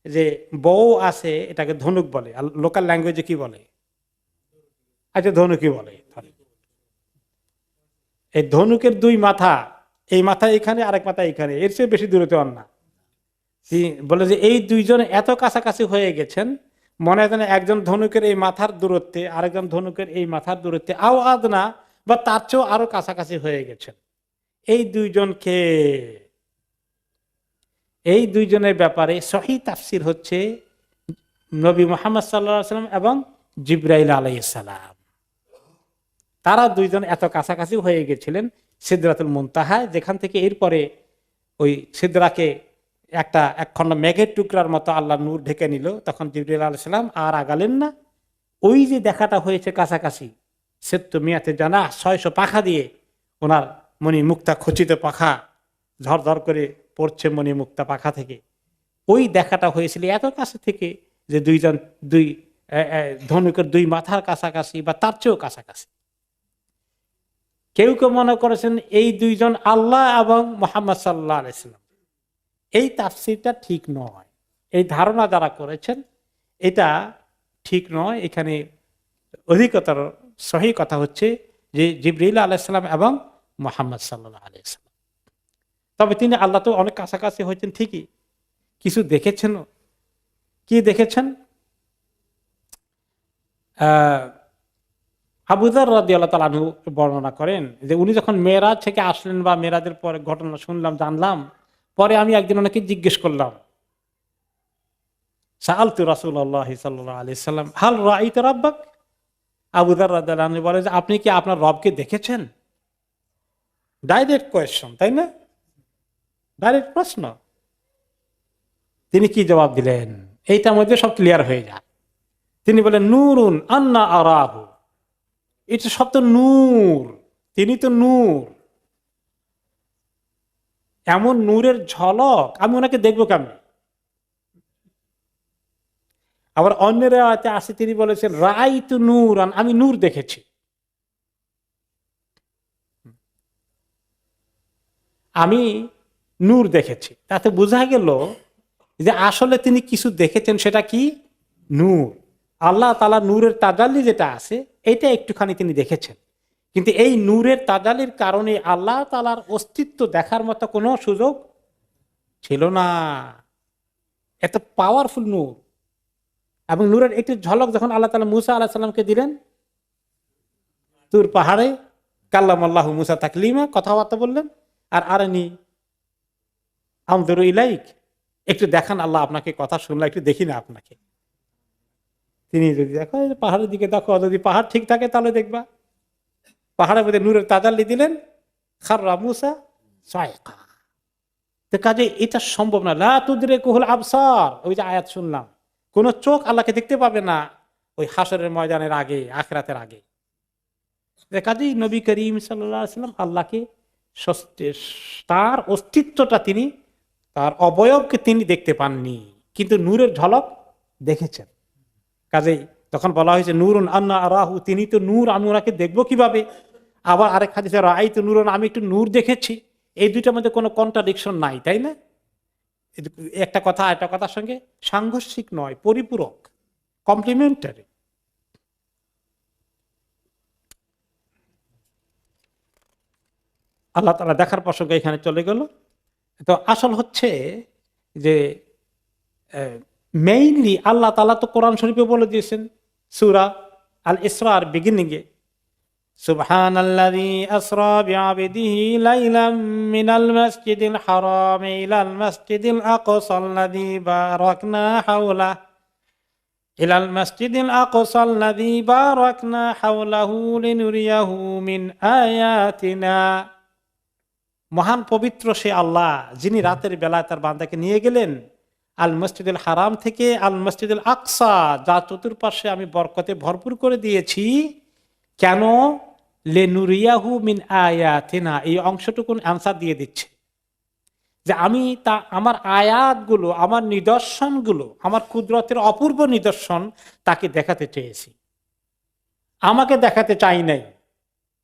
যে বউ আছে, এটাকে ধনুক বলে। আর লোকাল ল্যাঙ্গুয়েজে কি বলে? আচ্ছা, ধনুকই বলে। এই ধনুকের 2 মাথা, এই মাথা এখানে, আরেক মাথা এখানে, এর চেয়ে বেশি দূরত্ব আর না। বলে যে এই দুইজন এত কাছাকাছি হয়ে গেছেন, মনে হয় একজন ধনুকের এই মাথার দূরত্বে, আরেকজন ধনুকের এই মাথার দূরত্বে আও আদনা, বা তার চেয়েও আরো কাছাকাছি হয়ে গেছেন। এই দুইজনকে, এই দুইজনের ব্যাপারে সহিহ তাফসীর হচ্ছে নবী মুহাম্মদ সাল্লাল্লাহু আলাইহি ওয়াসাল্লাম এবং জিবরাইল আলাইহিস সালাম। তারা দুইজন এত কাছাকাছি হয়ে গেছিলেন সিদরাতুল মুনতাহায়, যেখান থেকে এরপরে ওই সিদরাকে এক খণ্ড মেঘের টুকরার মতো আল্লাহ নূর ঢেকে নিল। তখন জিবরাইল আলাইহিস সালাম আর আগালেন না। ওই যে দেখাটা হয়েছে কাছাকাছি, সেত্তু মিয়াতে জানা, 600 পাখা দিয়ে ওনার মণি মুক্তা, খচিত পাখা ঝরঝর করে পড়ছে মণি মুক্তা পাখা থেকে, ওই দেখাটা হয়েছিল এত কাছে থেকে যে দুই ধনুকের 2 মাথার কাছাকাছি বা তার চেয়েও কাছাকাছি। কেউ কেউ মনে করেছেন এই দুইজন আল্লাহ এবং মুহাম্মদ সাল্লাল্লাহু আলাইহি ওয়াসাল্লাম। এই তাফসীরটা ঠিক নয়, এই ধারণা যারা করেছেন এটা ঠিক নয়। এখানে অধিকতর সহি কথা হচ্ছে যে জিবরিল আলাইহিস সালাম এবং মুহাম্মদ সাল্লাল্লাহু আলাইহি ওয়াসাল্লাম। তবে তিনি আল্লাহ তো অনেক কাছাকাছি হয়েছেন ঠিকই, কিছু দেখেছেন। কি দেখেছেন? আবু যর রাদিয়াল্লাহু তাআলা আনহু বর্ণনা করেন যে উনি যখন মেরাজ থেকে আসলেন বা মেরাজের পরে ঘটনা শুনলাম, জানলাম, পরে আমি একদিন ওনাকে জিজ্ঞেস করলাম, সাআলতু রাসূলুল্লাহ সাল্লাল্লাহু আলাইহি সাল্লাম হাল রাআইতা রাব্বাক। আবু যর রাদিয়াল্লাহু আনহু বলে যে আপনি কি আপনার রবকে দেখেছেন? ডাইরেক্ট কোয়েশ্চন, তাই না? ডাইরেক্ট প্রশ্ন। তিনি কি জবাব দিলেন? এইটার মধ্যে সব ক্লিয়ার হয়ে যায়। তিনি বলেন নূরুন আন্না আরাহু, এটা সব তো নূর, তিনি তো নূর, এমন নূরের ঝলক আমি ওনাকে দেখবো কেমন? আবার অন্যের আয়াতে আসে তিনি বলেছেন রাআইতু নূরান, আমি নূর দেখেছি। আমি নূর দেখেছি, তাতে বোঝা গেল যে আসলে তিনি কিছু দেখেছেন, সেটা কি? নূর। আল্লাহ তাআলা নূরের তাজাল্লি যেটা আছে এটা একটুখানি তিনি দেখেছেন, কিন্তু এই নূরের তাজাল্লির কারণে আল্লাহ তাআলার অস্তিত্ব দেখার মতো কোনো সুযোগ ছিল না। এত পাওয়ারফুল নূর। এবং নূরের একটি ঝলক যখন আল্লাহ তাআলা মূসা আলাইহিস সালামকে দিলেন তুর পাহাড়ে, কাল্লামাল্লাহু মূসা তাকলিমা, কথাবার্তা বললেন, আর আরানি আনজুরু ইলাইক, একটু দেখান আল্লাহ আপনাকে, কথা শুনলাম, একটু দেখি না আপনাকে। তিনি যদি দেখো পাহাড়ের দিকে দেখো, যদি পাহাড় ঠিক থাকে তাহলে দেখবা। পাহাড়ের মধ্যে নূরের তাজাল্লি দিলেন, খাররা মূসা সাইকা। তো কাজে এটা সম্ভব না, লা তুদরিকুহুল আবসার, ওই যে আয়াত শুনলাম, কোন চোখ আল্লাহকে দেখতে পাবে না ওই হাসরের ময়দানের আগে, আখিরাতের আগে। কাজেই নবী করিম সাল্লাল্লাহু আলাইহি ওয়াসাল্লাম আল্লাহকে তার অস্তিত্বটা তিনি, তার অবয়বকে তিনি দেখতে পাননি, কিন্তু নূরের ঝলক দেখেছেন। কাজেই তখন বলা হয়েছে নূরুন আন্না আরাহু, তিনি তো নূর, আমি ওনাকে দেখবো কিভাবে? আবার আরেক হাদিসে রাআইতু নূরান, আমি একটু নূর দেখেছি। এই দুইটার মধ্যে কোনো কন্ট্রাডিকশন নাই, তাই না? একটা কথা একটা কথার সঙ্গে সাংঘর্ষিক নয়, পরিপূরক, কমপ্লিমেন্টারি। আল্লাহ তাআলা দেখার প্রসঙ্গ এখানে চলে গেল। তো আসল হচ্ছে যে মেইনলি আল্লাহ তাআলা তো কোরআন শরীফে বলে দিয়েছেন সূরা আল ইসরার বিগিনিং এ, সুবহানাল্লাযী আসরা বিআবদিহি লাইলাম মিনাল মাসজিদিল হারাম ইলাল মাসজিদিল আকসাল্লাযী বারাকনা হাওলা ইলাল মাসজিদিল আকসাল্লাযী বারাকনা হাওলাহু লিনুরিয়াহু মিন আয়াতিনা। মহান পবিত্র সে আল্লাহ যিনি রাতের বেলায় তার বান্দাকে নিয়ে গেলেন আল মসজিদুল হারাম থেকে আল মসজিদুল আকসা, যা চতুর্পাশে আমি বরকতে ভরপুর করে দিয়েছি। কেন? লিনুরিয়াহু মিন আয়াতিনা, এই অংশটুকু আনসার দিয়ে দিচ্ছে যে আমি আমার আয়াতগুলো, আমার নিদর্শনগুলো, আমার কুদরতের অপূর্ব নিদর্শন তাকে দেখাতে চেয়েছি, আমাকে দেখাতে চাই নাই।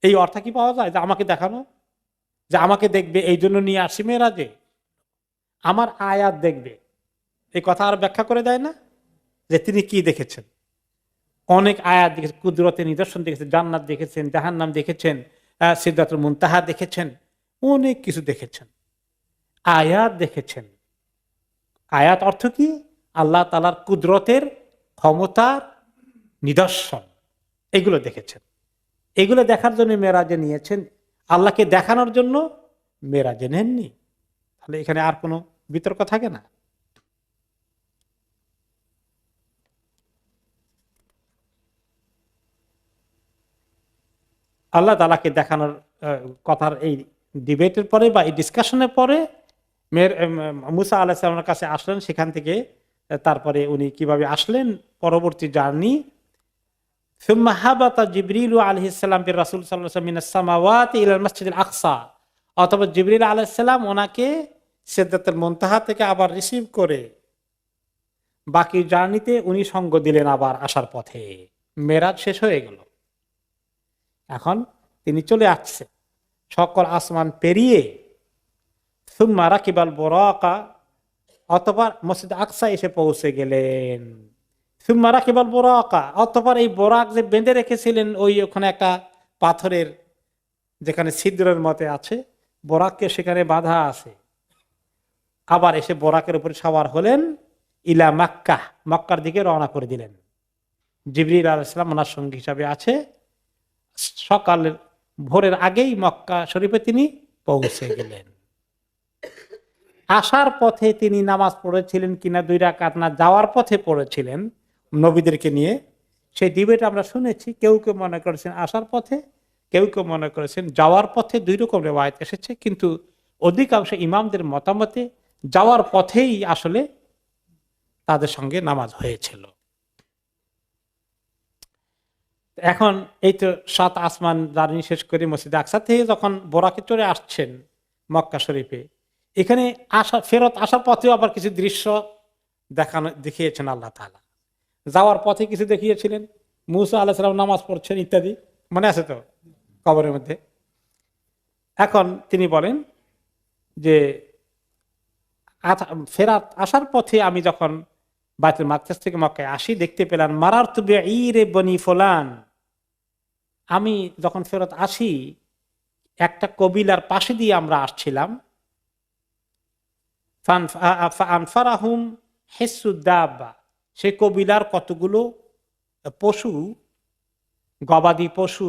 এই অর্থ কি পাওয়া যায় যে আমাকে দেখানো, যে আমাকে দেখবে এই জন্য নিয়ে আসি মেরাজে, আমার আয়াত দেখবে, এই কথা আর ব্যাখ্যা করে দেয় না যে তিনি কি দেখেছেন? অনেক আয়াত দেখেছেন, কুদরতের নিদর্শন দেখেছেন, জান্নাত দেখেছেন, জাহান্নাম দেখেছেন, সিদরাতুল মুনতাহা দেখেছেন, অনেক কিছু দেখেছেন, আয়াত দেখেছেন। আয়াত অর্থ কি? আল্লাহ তাআলার কুদরতের, ক্ষমতার নিদর্শন, এগুলো দেখেছেন। এগুলো দেখার জন্য মেরাজে নিয়েছেন, আল্লাহকে দেখানোর জন্য মেরাজে নেননি। তাহলে এখানে আর কোনো বিতর্ক থাকে না। আল্লাহ তাআলাকে দেখানোর কথার এই ডিবেটের পরে বা এই ডিসকাশনের পরে মুসা আলাইহিস সালামের কাছে আসলেন, সেখান থেকে তারপরে উনি কিভাবে আসলেন, পরবর্তী জার্নি। সুম্মা হাবাতা জিবরিল আলাইহিস সালাম বির রাসূল সাল্লাল্লাহু আলাইহি ওয়াসাল্লাম মিনাস সামাওয়াতি ইলাল মাসজিদিল আকসা, অথবা জিবরিল আলাইহিস সালাম ওনাকে সিদরাতুল মুনতাহা থেকে আবার রিসিভ করে বাকি জার্নিতে উনি সঙ্গ দিলেন আবার আসার পথে। মেরাজ শেষ হয়ে গেল, এখন তিনি চলে আসছে সকল আসমান পেরিয়ে। সুম্মা রাকিবাল বুরাকা, অতঃপর মসজিদ আকসা এসে পৌঁছে গেলেন। সুম্মা রাকিবাল বুরাকা, অতঃপর এই বোরাক যে বেঁধে রেখেছিলেন ওই ওখানে একটা পাথরের যেখানে ছিদ্রের মতে আছে, বোরাককে সেখানে বাঁধা আছে, আবার এসে বোরাকের উপরে সওয়ার হলেন, ইলা মক্কা, মক্কার দিকে রওনা করে দিলেন। জিবরিল আলাইহিস সালাম ওনার সঙ্গী হিসাবে আছে। সকালের ভোরের আগেই মক্কা শরীফে তিনি পৌঁছে গেলেন। আসার পথে তিনি নামাজ পড়েছিলেন কিনা 2 রাকাত, না যাওয়ার পথে পড়েছিলেন নবীদেরকে নিয়ে, সেই ডিবেট আমরা শুনেছি। কেউ কেউ মনে করেছেন আসার পথে, কেউ কেউ মনে করেছেন যাওয়ার পথে। 2 রকম রিওয়ায়াত এসেছে, কিন্তু অধিকাংশ ইমামদের মতামতে যাওয়ার পথেই আসলে তাদের সঙ্গে নামাজ হয়েছিল। এখন এই তো 7 আসমান জার্নি শেষ করে মসজিদে আকসা থেকে যখন বোরাকে চড়ে আসছেন মক্কা শরীফে, এখানে ফেরত আসার পথেও আবার কিছু দৃশ্য দেখিয়েছেন আল্লাহ তাআলা। যাওয়ার পথে কিছু দেখিয়েছিলেন, মুসা আলাইহিস সালাম নামাজ পড়ছেন ইত্যাদি, মনে আছে তো কবরের মধ্যে। এখন তিনি বলেন যে ফেরাত আসার পথে আমি যখন বাইতুল মাকদাস থেকে মক্কায় আসি, দেখতে পেলাম মারারতু বিঈরে বনি ফুলান, আমি যখন ফেরত আসি একটা কবিলার পাশে দিয়ে আমরা আসছিলাম। ফানফারাহুম হিসুদ্দাবা, সেই কবিলার কতগুলো পশু, গবাদি পশু,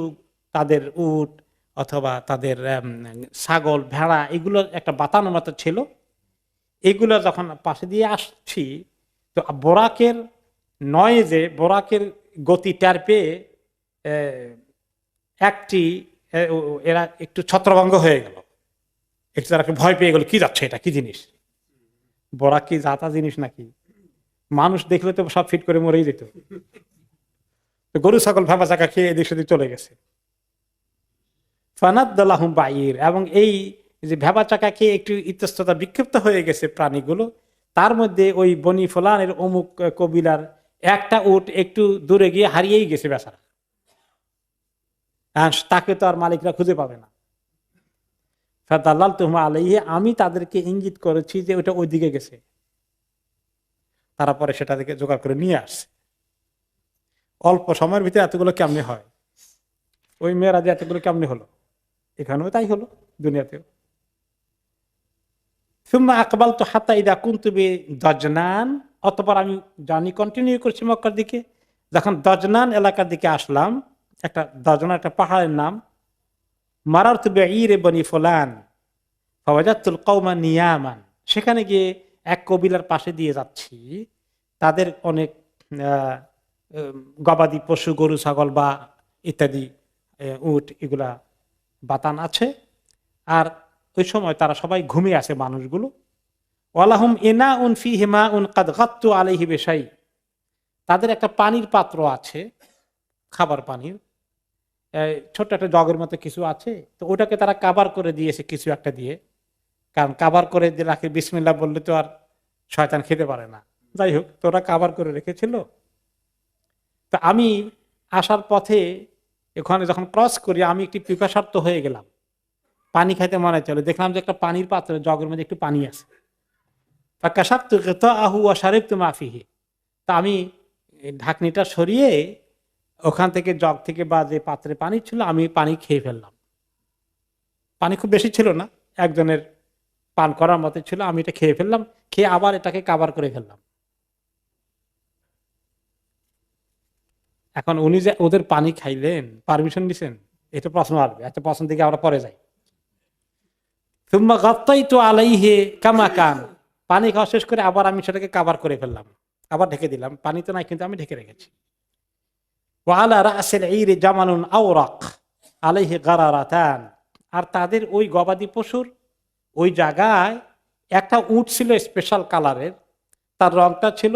তাদের উট অথবা তাদের ছাগল, ভেড়া, এগুলো একটা বাতানোর মতো ছিল। এগুলো যখন পাশে দিয়ে আসছি, তো বোরাকের নয়েজে, বোরাকের গতি টের পেয়ে এরা একটু ছত্রভঙ্গ হয়ে গেল, একটু তারা ভয় পেয়ে গেল, কি যাচ্ছে, এটা কি জিনিস, বোরাক কি জাতা জিনিস নাকি? মানুষ দেখলে তো সব ফিট করে মরেই যেত। গরু ছাগল ভাবা চাকা খেয়ে এদিক সেদিক চলে গেছে। ফানাদ্দালাহুম বাইর, এবং এই যে ভেবা চাকা খেয়ে একটু ইতস্ততা বিক্ষিপ্ত হয়ে গেছে প্রাণীগুলো, তার মধ্যে ওই বনি ফুলানের অমুক কবিলার একটা উট একটু দূরে গিয়ে হারিয়েই গেছে বেচারা, তাকে তো আর মালিকরা খুঁজে পাবে না। ফাদাল্লালতুহুম আলাইহি, আমি তাদেরকে ইঙ্গিত করেছি যে ওটা ওইদিকে গেছে, তারা পরে সেটা থেকে জোগাড় করে নিয়ে আসছে। অল্প সময়ের ভিতরে এতগুলো কেমনে হয়? ওই মেয়েরা যে এতগুলো কেমনে হলো, এখানেও তাই হলো, দুনিয়াতেও। সুম্মা আকবালতু হাত্তা ইযা কুনতু বিদাজনান, অতঃপর আমি জার্নি কন্টিনিউ করছি মক্কার দিকে। যখন দাজনান এলাকার দিকে আসলাম, একটা দাজনান একটা পাহাড়ের নাম, মারারতু বিঈরে বনি ফুলান ফাওয়াজাতুল কওমা নিয়ামান, সেখানে গিয়ে এক কবিলার পাশে দিয়ে যাচ্ছি, তাদের অনেক গবাদি পশু, গরু ছাগল বা ইত্যাদি উট, এগুলা বাতান আছে। আর ওই সময় তারা সবাই ঘুমিয়ে আছে মানুষগুলো। ওয়ালাহুম ইনাউন ফীহি মাউন কাদ গাত্তু আলাইহি বিশাই, তাদের একটা পানির পাত্র আছে, খাবার পানির ছোট্ট একটা জগের মতো কিছু আছে, তো ওটাকে তারা কাভার করে দিয়েছে কিছু একটা দিয়ে, কারণ কাভার করে রাখে, বিসমিল্লাহ বললে তো আর শয়তান খেতে পারে না। যাই হোক, তো ওরা কাভার করে রেখেছিল। তো আমি আসার পথে ওখানে যখন ক্রস করি, আমি একটি পিপাসার্ত হয়ে গেলাম, পানি খাইতে মনে চলে। দেখলাম যে একটা পানির পাত্র, জগের মধ্যে একটু পানি আছে। তা আমি ঢাকনিটা সরিয়ে ওখান থেকে, জগ থেকে বা যে পাত্রে পানি ছিল, আমি পানি খেয়ে ফেললাম। পানি খুব বেশি ছিল না, একজনের পান করার মতো ছিল। আমি এটা খেয়ে ফেললাম, খেয়ে আবার এটাকে কাভার করে ফেললাম। এখন উনি যে ওদের পানি খাইলেন, পারমিশন নিছেন, এটা প্রশ্ন আসবে। একটা প্রশ্ন দিকে আমরা পরে যাই। তুম্মা গাত্তাইতু আলাইহি কামা কান, পানি খাওয়া শেষ করে আবার আমি সেটাকে কাভার করে ফেললাম, আবার ঢেকে দিলাম। পানি তো নাই, কিন্তু আমি ঢেকে রেখেছি। ওয়া আলা রাসিল ঈরি জামালুন আওরাক আলাইহি গারারাতান, আর তাদের ওই গবাদি পশুর ওই জায়গায় একটা উট ছিল স্পেশাল কালারের, তার রংটা ছিল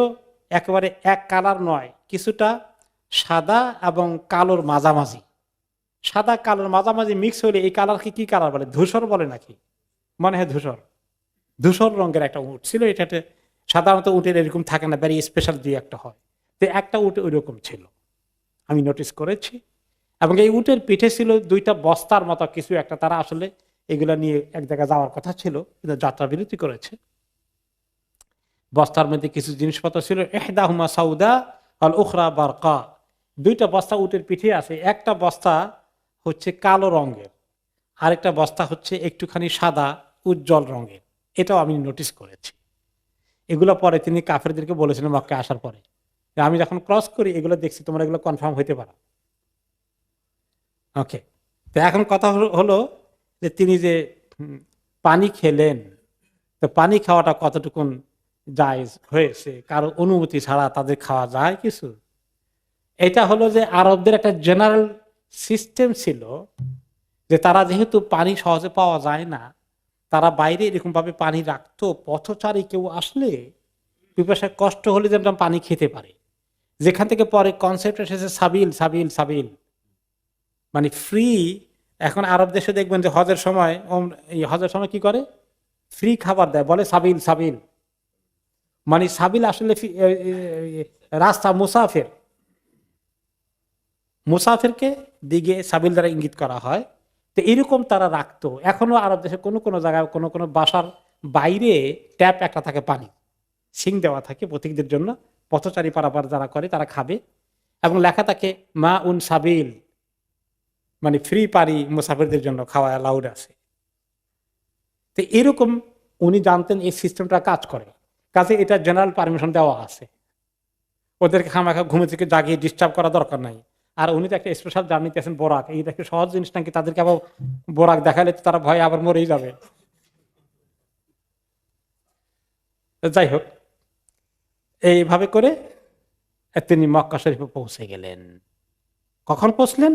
একেবারে এক কালার নয়, কিছুটা সাদা এবং কালোর মাঝামাঝি। সাদা কালোর মাঝামাঝি মিক্স হলে এই কালারকে কি কালার বলে? ধূসর বলে নাকি? মনে হয় ধূসর। ধূসর রঙের একটা উট ছিল। এটাতে সাধারণত উটের এরকম থাকে না, ভেরি স্পেশাল দুই একটা হয়। তো একটা উট ওই রকম ছিল, আমি নোটিস করেছি। এবং এই উটের পিঠে ছিল 2টা বস্তার মতো কিছু একটা। তারা আসলে এগুলা নিয়ে এক জায়গায় যাওয়ার কথা ছিল, কিন্তু যাত্রা বিরতি করেছে। বস্তার মধ্যে কিছু জিনিসপত্র ছিল, ইহদাহুমা সাউদা আল উখরা বারকা, 2টা বস্তা উটের পিঠে আছে। একটা বস্তা হচ্ছে কালো রঙের, আরেকটা বস্তা হচ্ছে একটুখানি সাদা উজ্জ্বল রঙের। এটাও আমি নোটিস করেছি। এগুলো পরে তিনি কাফেরদেরকে বলেছিলেন মক্কা আসার পরে, আমি যখন ক্রস করি এগুলো দেখছি, তোমরা এগুলো কনফার্ম হইতে পারো। ওকে, তো এখন কথা হলো যে তিনি যে পানি খেলেন, তো পানি খাওয়াটা কতটুকুন জায়েজ হয়েছে, কারো অনুমতি ছাড়া তাদের খাওয়া যায় কিছু? এটা হলো যে আরবদের একটা জেনারেল সিস্টেম ছিল যে তারা যেহেতু পানি সহজে পাওয়া যায় না, তারা বাইরে এরকম ভাবে পানি রাখতো, পথচারী কেউ আসলে পিপাসায় কষ্ট হলে যেন পানি খেতে পারে। যেখান থেকে পরে কনসেপ্ট এসেছে সাবিল সাবিল সাবিল, মানে ফ্রি। এখন আরব দেশে দেখবেন যে হজের সময় এই হজের সময় কি করে, ফ্রি খাবার দেয়, বলে সাবিল সাবিল। মানে সাবিল আসলে রাস্তা, মুসাফির, মুসাফিরকে দিকে সাবিল দ্বারা ইঙ্গিত করা হয়। তো এরকম তারা রাখতো। এখনো আরব দেশে কোনো কোনো জায়গায় কোনো কোনো বাসার বাইরে ট্যাপ একটা থাকে, পানি সিং দেওয়া থাকে প্রতীকদের জন্য, পথচারী পারাপার যারা করে তারা খাবে, এবং লেখা থাকে মা উন সাবিল, মানে ফ্রি পানি মুসাফিরদের জন্য খাওয়া অ্যালাউড আছে। তো এরকম উনি জানতেন এই সিস্টেমটা কাজ করে, কাজে এটা জেনারেল পারমিশন দেওয়া আছে, ওদেরকে খামাখা ঘুমে থেকে জাগিয়ে ডিস্টার্ব করা দরকার নাই। আর উনি তো একটা স্পেশাল জার্নিতে আছেন, বোরাক, এই একটা সহজ জিনিস নাকি, তাদেরকে আবার বোরাক দেখালে তো তারা ভয়ে আবার মরেই যাবে। যাই হোক, এইভাবে করে তিনি মক্কা শরীফে পৌঁছে গেলেন। কখন পৌঁছলেন?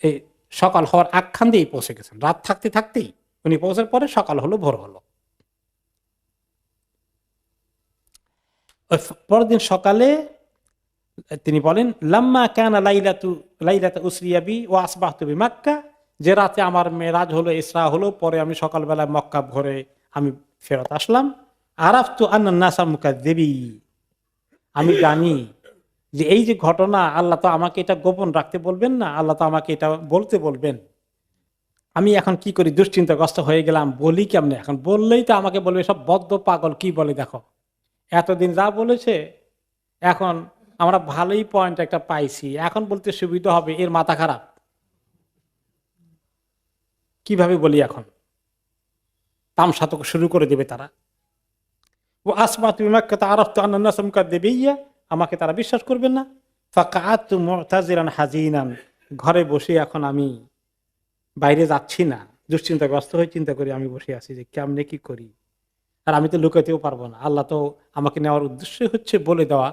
এই সকাল হওয়ার আখ্যান দিয়েই পৌঁছে গেছেন, রাত থাকতে থাকতেই উনি পৌঁছার পরে সকাল হলো, ভোর হলো। পরের দিন সকালে তিনি বলেন লাম্মা কানা লাইলাতু উসরিয়া বি ওয়া আসবাহতু বিমাক্কা, যে রাতে আমার মেরাজ হলো, ইসরা হলো, পরে আমি সকালবেলা মক্কা ভোরে আমি ফেরত আসলাম। আরাফতু আন্নান নাসা মুকাজ্জিবি, আমি জানি যে এই যে ঘটনা, আল্লাহ তো আমাকে এটা গোপন রাখতে বলবেন না, আল্লাহ তো আমাকে এটা বলতে বলবেন। আমি এখন কি করি, দুশ্চিন্তাগ্রস্ত হয়ে গেলাম, বলি কেমনে? এখন বললেই তো আমাকে বলবে সব বদ্ধ পাগল, কি বলে দেখো, এতদিন যা বলেছে, এখন আমরা ভালোই পয়েন্ট একটা পাইছি, এখন বলতে সুবিধা হবে, এর মাথা খারাপ, কিভাবে বলি? এখন তামসা তো শুরু করে দেবে তারা। ও আসমা তুমি আরফ তো আন্নাসমকা দেবেইয়া, আমাকে তারা বিশ্বাস করবেন না। ফাকাত মুতাজিরান হাজিনান, ঘরে বসে এখন আমি বাইরে যাচ্ছি না, দুশ্চিন্তাগ্রস্ত হয়ে চিন্তা করি, আমি বসে আছি যে কেমনে কি করি। আর আমি তো লুকাতেও পারবো না, আল্লাহ তো আমাকে নেওয়ার উদ্দেশ্য হচ্ছে বলে দেওয়া,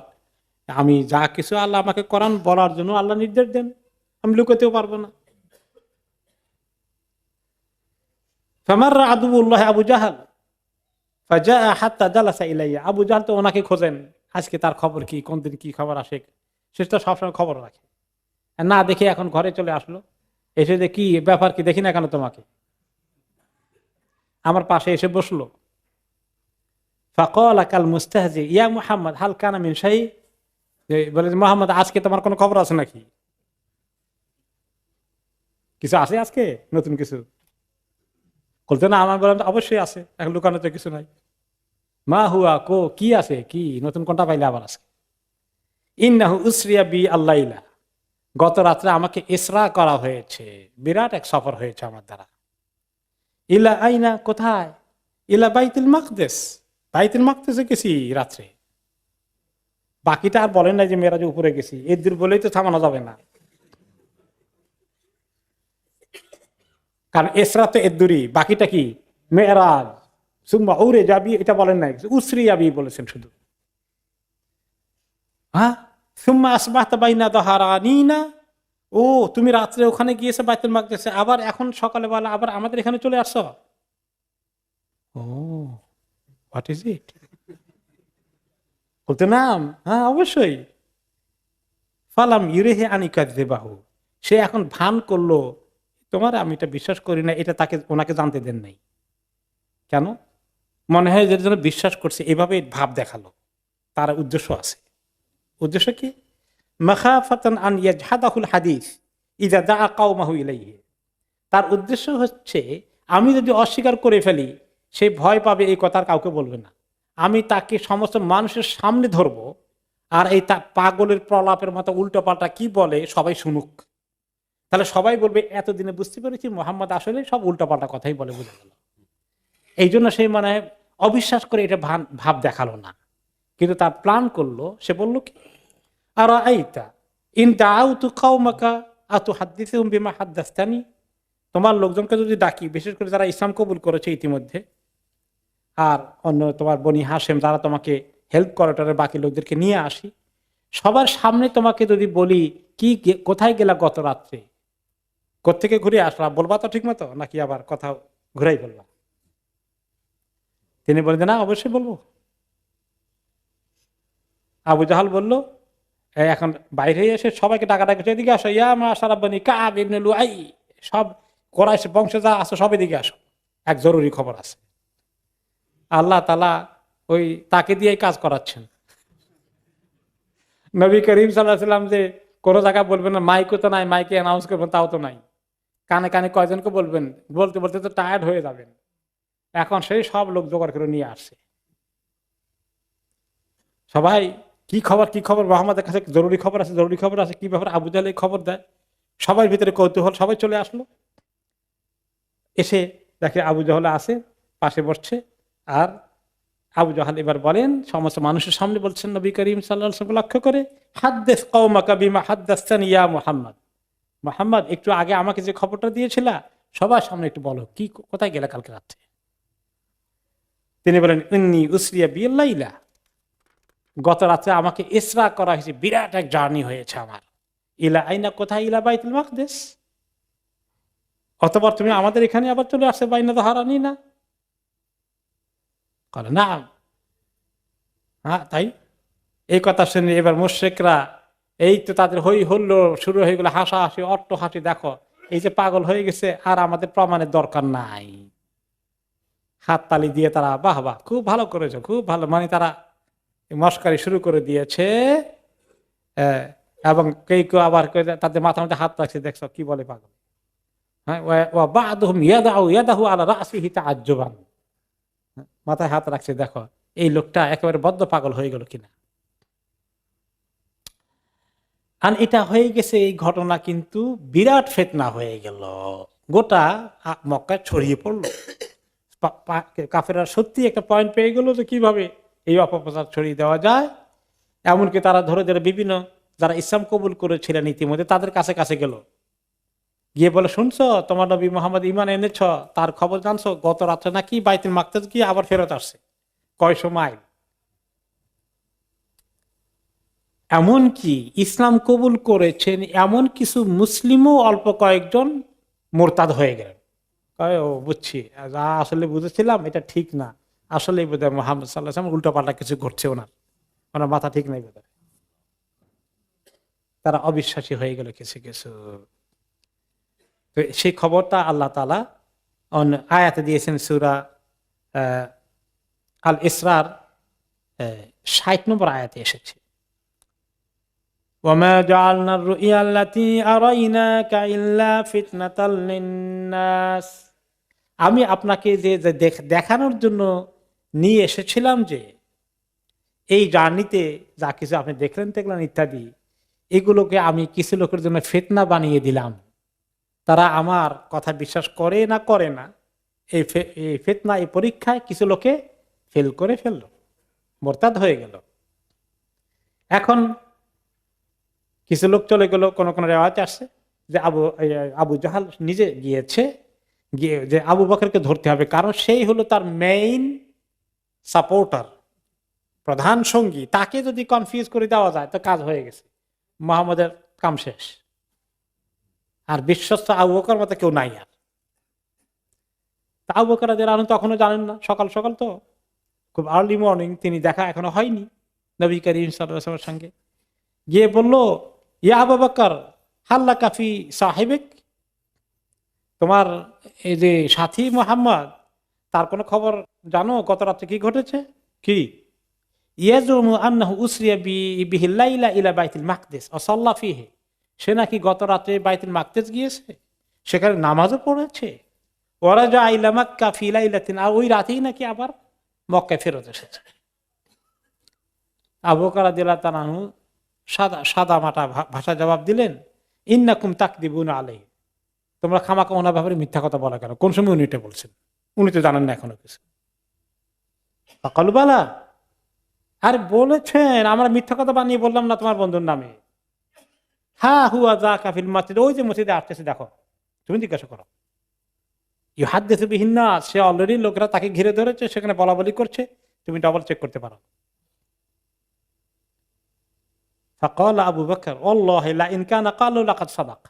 আমি যা কিছু আল্লাহ আমাকে করান বলার জন্য আল্লাহ নির্দেশ দেন, আমি লুকাতেও পারবো না। ফামাররা আদুবুল্লাহ আবু জাহাল ফাজা হাত্তা জালাসা ইলাইয়া, আবু জাহাল তো ওনাকে খোঁজেন, আজকে তার খবর কি, কোন দিন কি খবর আসে, সে তো সবসময় খবর রাখে। না দেখে এখন ঘরে চলে আসলো, এসে যে কি ব্যাপার, কি দেখি না কেন তোমাকে, আমার পাশে এসে বসলো। ফাকালা কাল মুস্তাহজি ইয়া মুহাম্মদ হাল কানা মিন শাই, বলে মুহাম্মদ আজকে তোমার কোনো খবর আছে নাকি, কিছু আছে আজকে নতুন কিছু? বলতে না, আমার বললাম অবশ্যই আছে, এখন লুকানো তো কিছু নাই। মা হুয়া কো, কি আছে, কি নতুন কোনটা পাইলে আবার আছে? ইন্নাহু উসরিয়া বি আল্লাইলা, গত রাত্রে আমাকে ইসরা করা হয়েছে, বিরাট এক সফর হয়েছে আমার দ্বারা। ইলা আইনা, কোথায়? ইলা বাইতুল মাকদেস, বাইতুল মাকদেসে গেছি রাত্রে। বাকিটা আর বলেন না যে মেরাজ উপরে গেছি, এর দূর বলেই তো থামানো যাবে না, কারণ ইসরা তো এর দূরই, বাকিটা কি মেরাজ, সুম্মা উরে যাবি, এটা বলেন নাই, উসরি যাবি বলেছেন শুধু। হ্যাঁ, সুম্মা আসবাহতা বাইনা দাহারানিনা, ও তুমি রাত্রে ওখানে গিয়েছে বাইতুল মাকদেসে, আবার এখন সকালে বেলা আবার আমাদের এখানে চলে আসছো। ও, হোয়াট ইজ ইট? বলতে নাম, হ্যাঁ অবশ্যই। ফালাম ইউরেহে আনিকাজ দেবাহু, সে এখন ভান করলো তোমার আমি এটা বিশ্বাস করি না, এটা তাকে ওনাকে জানতে দেন নাই। কেন? মনে হয় যে যেন বিশ্বাস করছে, এভাবে ভাব দেখালো, তার উদ্দেশ্য আছে। উদ্দেশ্য কি? মাখাফাতান আন ইয়াজহাদাহুল হাদিস ইযা দাআ কওমাহু ইলাইহি, তার উদ্দেশ্য হচ্ছে আমি যদি অস্বীকার করে ফেলি, সে ভয় পাবে, এই কথা আর কাউকে বলবে না, আমি তাকে সমস্ত মানুষের সামনে ধরবো, আর এই পাগলের প্রলাপের মতো উল্টোপাল্টা কি বলে সবাই শুনুক, তাহলে সবাই বলবে এতদিনে বুঝতে পেরেছি মোহাম্মদ আসলে সব উল্টোপাল্টা কথাই বলে, বুঝে গেল। এই জন্য সে মানে অবিশ্বাস করে এটা ভাব দেখালো না, কিন্তু তার প্ল্যান করলো। সে বলল কি, আর আইতা ইন দাউতু কওমাকা আতুহাদ্দিসুহুম বিমা হাদ্দাসতানি, তোমার লোকজনকে যদি ডাকি, বিশেষ করে যারা ইসলাম কবুল করেছে ইতিমধ্যে, আর অন্য তোমার বনি হাশেম যারা তোমাকে হেল্প করে, বাকি লোকদেরকে নিয়ে আসি, সবার সামনে তোমাকে যদি বলি কি কোথায় গেলা গত রাত্রে, কোত্থেকে ঘুরে আসলা, বলবা তো ঠিক মতো, নাকি আবার কথা ঘুরাই ফেলবা? তিনি বলেন না, অবশ্যই বলবো। আবু জাহাল বলল, এখন বাইরে এসে সবাইকে ডাকাডাকি, এদিকে আসো, ইয়া মাশার বনি কাব ইবনে লুআই, সব কোরাইশ বংশ যা আসো সব এদিকে আসো, এক জরুরি খবর আছে। আল্লাহ তাআলা ওই তাকে দিয়েই কাজ করাচ্ছেন। নবী করিম সাল্লাল্লাহু আলাইহি ওয়াসাল্লাম যে কোনো জায়গায় বলবেন না, মাইকও তো নাই, মাইকে অ্যানাউন্স করবেন তাও তো নাই, কানে কানে কয়জনকে বলবেন, বলতে বলতে তো টায়ার্ড হয়ে যাবেন। এখন সেই সব লোক জোগাড় করে নিয়ে আসছে। সবাই কি খবর, কি খবর, মোহাম্মদের কাছে জরুরি খবর আছে, জরুরি খবর আছে, কি ব্যাপার? আবু জাহেল এই খবর দেয়, সবার ভিতরে কৌতূহল, সবাই চলে আসলো। এসে দেখে আবু জাহেল আছে, পাশে বসছে। আর আবু জাহেল এবার বলেন, সমস্ত মানুষের সামনে বলছেন নবী করিম সাল্লাল্লাহু আলাইহি ওয়াসাল্লাম লক্ষ্য করে, হাদ্দিস কওমাকা বিমা হাদ্দাসতানি ইয়া মুহাম্মদ, মুহাম্মদ একটু আগে আমাকে যে খবরটা দিয়েছিলা সবার সামনে একটু বলো, কি কোথায় গেলে কালকে রাত্রে? তিনি বলেন, ইন্নী উসরিয়া বিল লাইলা, গত রাত্রে আমাকে ইসরা করা হয়েছে, বিরাট এক জার্নি হয়েছে আমার। ইলা আইনা, কোথায়? ইলা বাইতুল মাকদিস। অতঃপর তুমি আমাদের এখানে আবার চলে আসছে, বাইনা তো হারানি না? বলে না। হ্যাঁ তাই। এই কথা শুনে এবার মুশরিকরা, এই তো তাদের হই হল্লো শুরু হয়ে গেল, হাসাহাসি, অট্ট হাসি, দেখো এই যে পাগল হয়ে গেছে, আর আমাদের প্রমাণের দরকার নাই। হাততালি দিয়ে তারা বাহ বাহ, খুব ভালো করেছো, খুব ভালো, মানে তারা মস্কারি শুরু করে দিয়েছে। এবং কেউ কেউ আবার তাদের মাথা মধ্যে হাত রাখছে, দেখছো কি বলে পাগল। হ্যাঁ, মাথায় হাত রাখছে, দেখো এই লোকটা একেবারে বদ্ধ পাগল হয়ে গেল কিনা। আর এটা হয়ে গেছে, এই ঘটনা কিন্তু বিরাট ফিতনা হয়ে গেল, গোটা মক্কায় ছড়িয়ে পড়লো। কাফেররা সত্যি একটা পয়েন্ট পেয়ে গেল যে কিভাবে এই অপপ্রচার ছড়িয়ে দেওয়া যায়। এমনকি তারা ধরে ধরে বিভিন্ন যারা ইসলাম কবুল করেছিলেন ইতিমধ্যে তাদের কাছে কাছে গেল, গিয়ে বলে, শুনছো তোমার নবী মুহাম্মদ ঈমান এনেছ, তার খবর জানছো? গত রাত্রে নাকি বাইতুল মাকদিস গিয়ে আবার ফেরত আসছে, কয়শো মাইল। এমন কি ইসলাম কবুল করেছেন এমন কিছু মুসলিমও অল্প কয়েকজন মোরতাদ হয়ে গেলেন। ও বুঝছি, যা আসলে বুঝেছিলাম এটা ঠিক না, আসলে বোধহয় মুহাম্মদ সাল্লাল্লাহু আলাইহি ওয়াসাল্লাম উল্টোপাল্টা কিছু ঘটছে, ওনার মাথা ঠিক নাই বোধহয়। তারা অবিশ্বাসী হয়ে গেল কিছু কিছু। তো সেই খবরটা আল্লাহ তাআলা আয়াতে দিয়েছেন, সূরা আল ইসরার ৬০ নম্বর আয়াতে এসেছে, ওয়ামা জাআলনা আর-রুইয়া আল্লাতী আরাইনাকা ইল্লা ফিতনাতাল লিন-নাস, আমি আপনাকে যে দেখানোর জন্য নিয়ে এসেছিলাম, যে এই জার্নিতে যা কিছু আপনি দেখলেন ইত্যাদি, এগুলোকে আমি কিছু লোকের জন্য ফিতনা বানিয়ে দিলাম। তারা আমার কথা বিশ্বাস করে না এই ফিতনা, এই পরীক্ষায় কিছু লোকে ফেল করে ফেললো, মোরতাদ হয়ে গেল। এখন কিছু লোক চলে গেল, কোন কোন রেওয়ায়েত আসছে যে আবু জাহাল নিজে গিয়েছে, গিয়ে যে আবু বকরকে ধরতে হবে, কারণ সেই হলো তার মেইন সাপোর্টার, প্রধান সঙ্গী। তাকে যদি কনফিউজ করে দেওয়া যায় তো কাজ হয়ে গেছে, মুহাম্মদের কাম শেষ। আর বিশ্বস্ত আবু বকর মতো কেউ নাই আর। আবু বকর রাদিয়াল্লাহু আনহু তখনও জানেন না, সকাল সকাল তো, খুব আর্লি মর্নিং, তিনি দেখা এখনো হয়নি নবী করিম সাল্লাল্লাহু আলাইহি ওয়াসাল্লামের সঙ্গে। গিয়ে বলল, ইয়া আবু বকর হাল্লা কাফি সাহিবিক, তোমার এই যে সাথী মুহাম্মদ, তার কোনো খবর জানো? গত রাতে কি ঘটেছে? কি? ইয়াজুমু আন্নাহু উসরিয়া বিহি লাইলা ইলা বাইতুল মাকদিস ওয়া সাল্লা ফিহি, সে নাকি গত রাতে বাইতুল মাকদিস গিয়েছে, সেখানে নামাজও পড়েছে। ওয়ারাজা ইলা মাক্কা ফি লাইলাতিন, আর ওই রাতেই নাকি আবার মক্কায় ফেরত এসেছে। আবু বকর রাদিয়াল্লাহু তাআলা আনহু সাদা মাটা ভাষা জবাব দিলেন, ইন্নাকুম তাকদিবুনা আলাইহি, তোমরা খামাখা ওনার ব্যাপারে মিথ্যা কথা বলা কেন? কোন সময় উনি এটা বলছেন? উনি তো জানেন না এখনো কিছু। ফাকালু বালা, আর বলেছেন, আমরা মিথ্যা কথা বানিয়ে বললাম না তোমার বন্ধুর নামে। হা হুয়া যা কাফিল মসজিদ, ওই যে মসজিদে আসতেছে দেখো, তুমি জিজ্ঞাসা করো। ইউ হাত দেশে বিহীন না, সে অলরেডি লোকরা তাকে ঘিরে ধরেছে, সেখানে বলা বলি করছে, তুমি ডবল চেক করতে পারো। ফাকাল আবু বকর আল্লাহ লা ইন কানা ক্বালু লাকাদ সাদাক।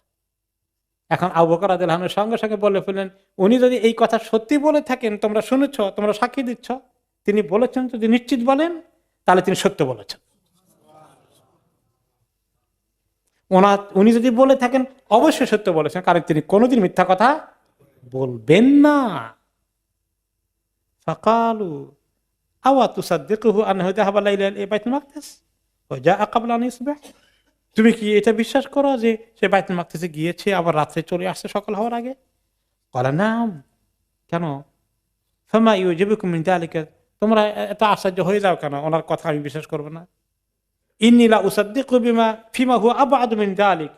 এখন আবু বকর রাদিয়াল্লাহু আনহু সঙ্গে সঙ্গে বলে ফেললেন, উনি যদি এই কথা সত্যি বলে থাকেন, তোমরা শুনেছ, তোমরা সাক্ষী দিচ্ছ, তিনি বলেছেন, যদি নিশ্চিত বলেন তাহলে তিনি সত্য বলেছেন। উনি যদি বলে থাকেন অবশ্যই সত্য বলেছেন, কারণ তিনি কোনোদিন মিথ্যা কথা বলবেন না। ফাকালু আওয়া তুসাদ্দিকুহু আনহু যাহাবা লাইলাল বাইতুল মাকদিস ওয়া জাআ ক্বাবলা আন ইসবাহ। তুমি কি এটা বিশ্বাস করো যে সে বাইতুল মাকদিসে গিয়েছে আবার রাতে চলে আসছে সকাল হওয়ার আগে? ক্বালা নাম। কেন? ফামা ইউজিবুকুম মিন যালিকা, তোমরা এত আশ্চর্য হয়ে যাও কেন? ওনার কথা আমি বিশ্বাস করব না? ইন্নী লা উসাদ্দিকু বিমা ফিমা হুয়া আবআদু মিন যালিক।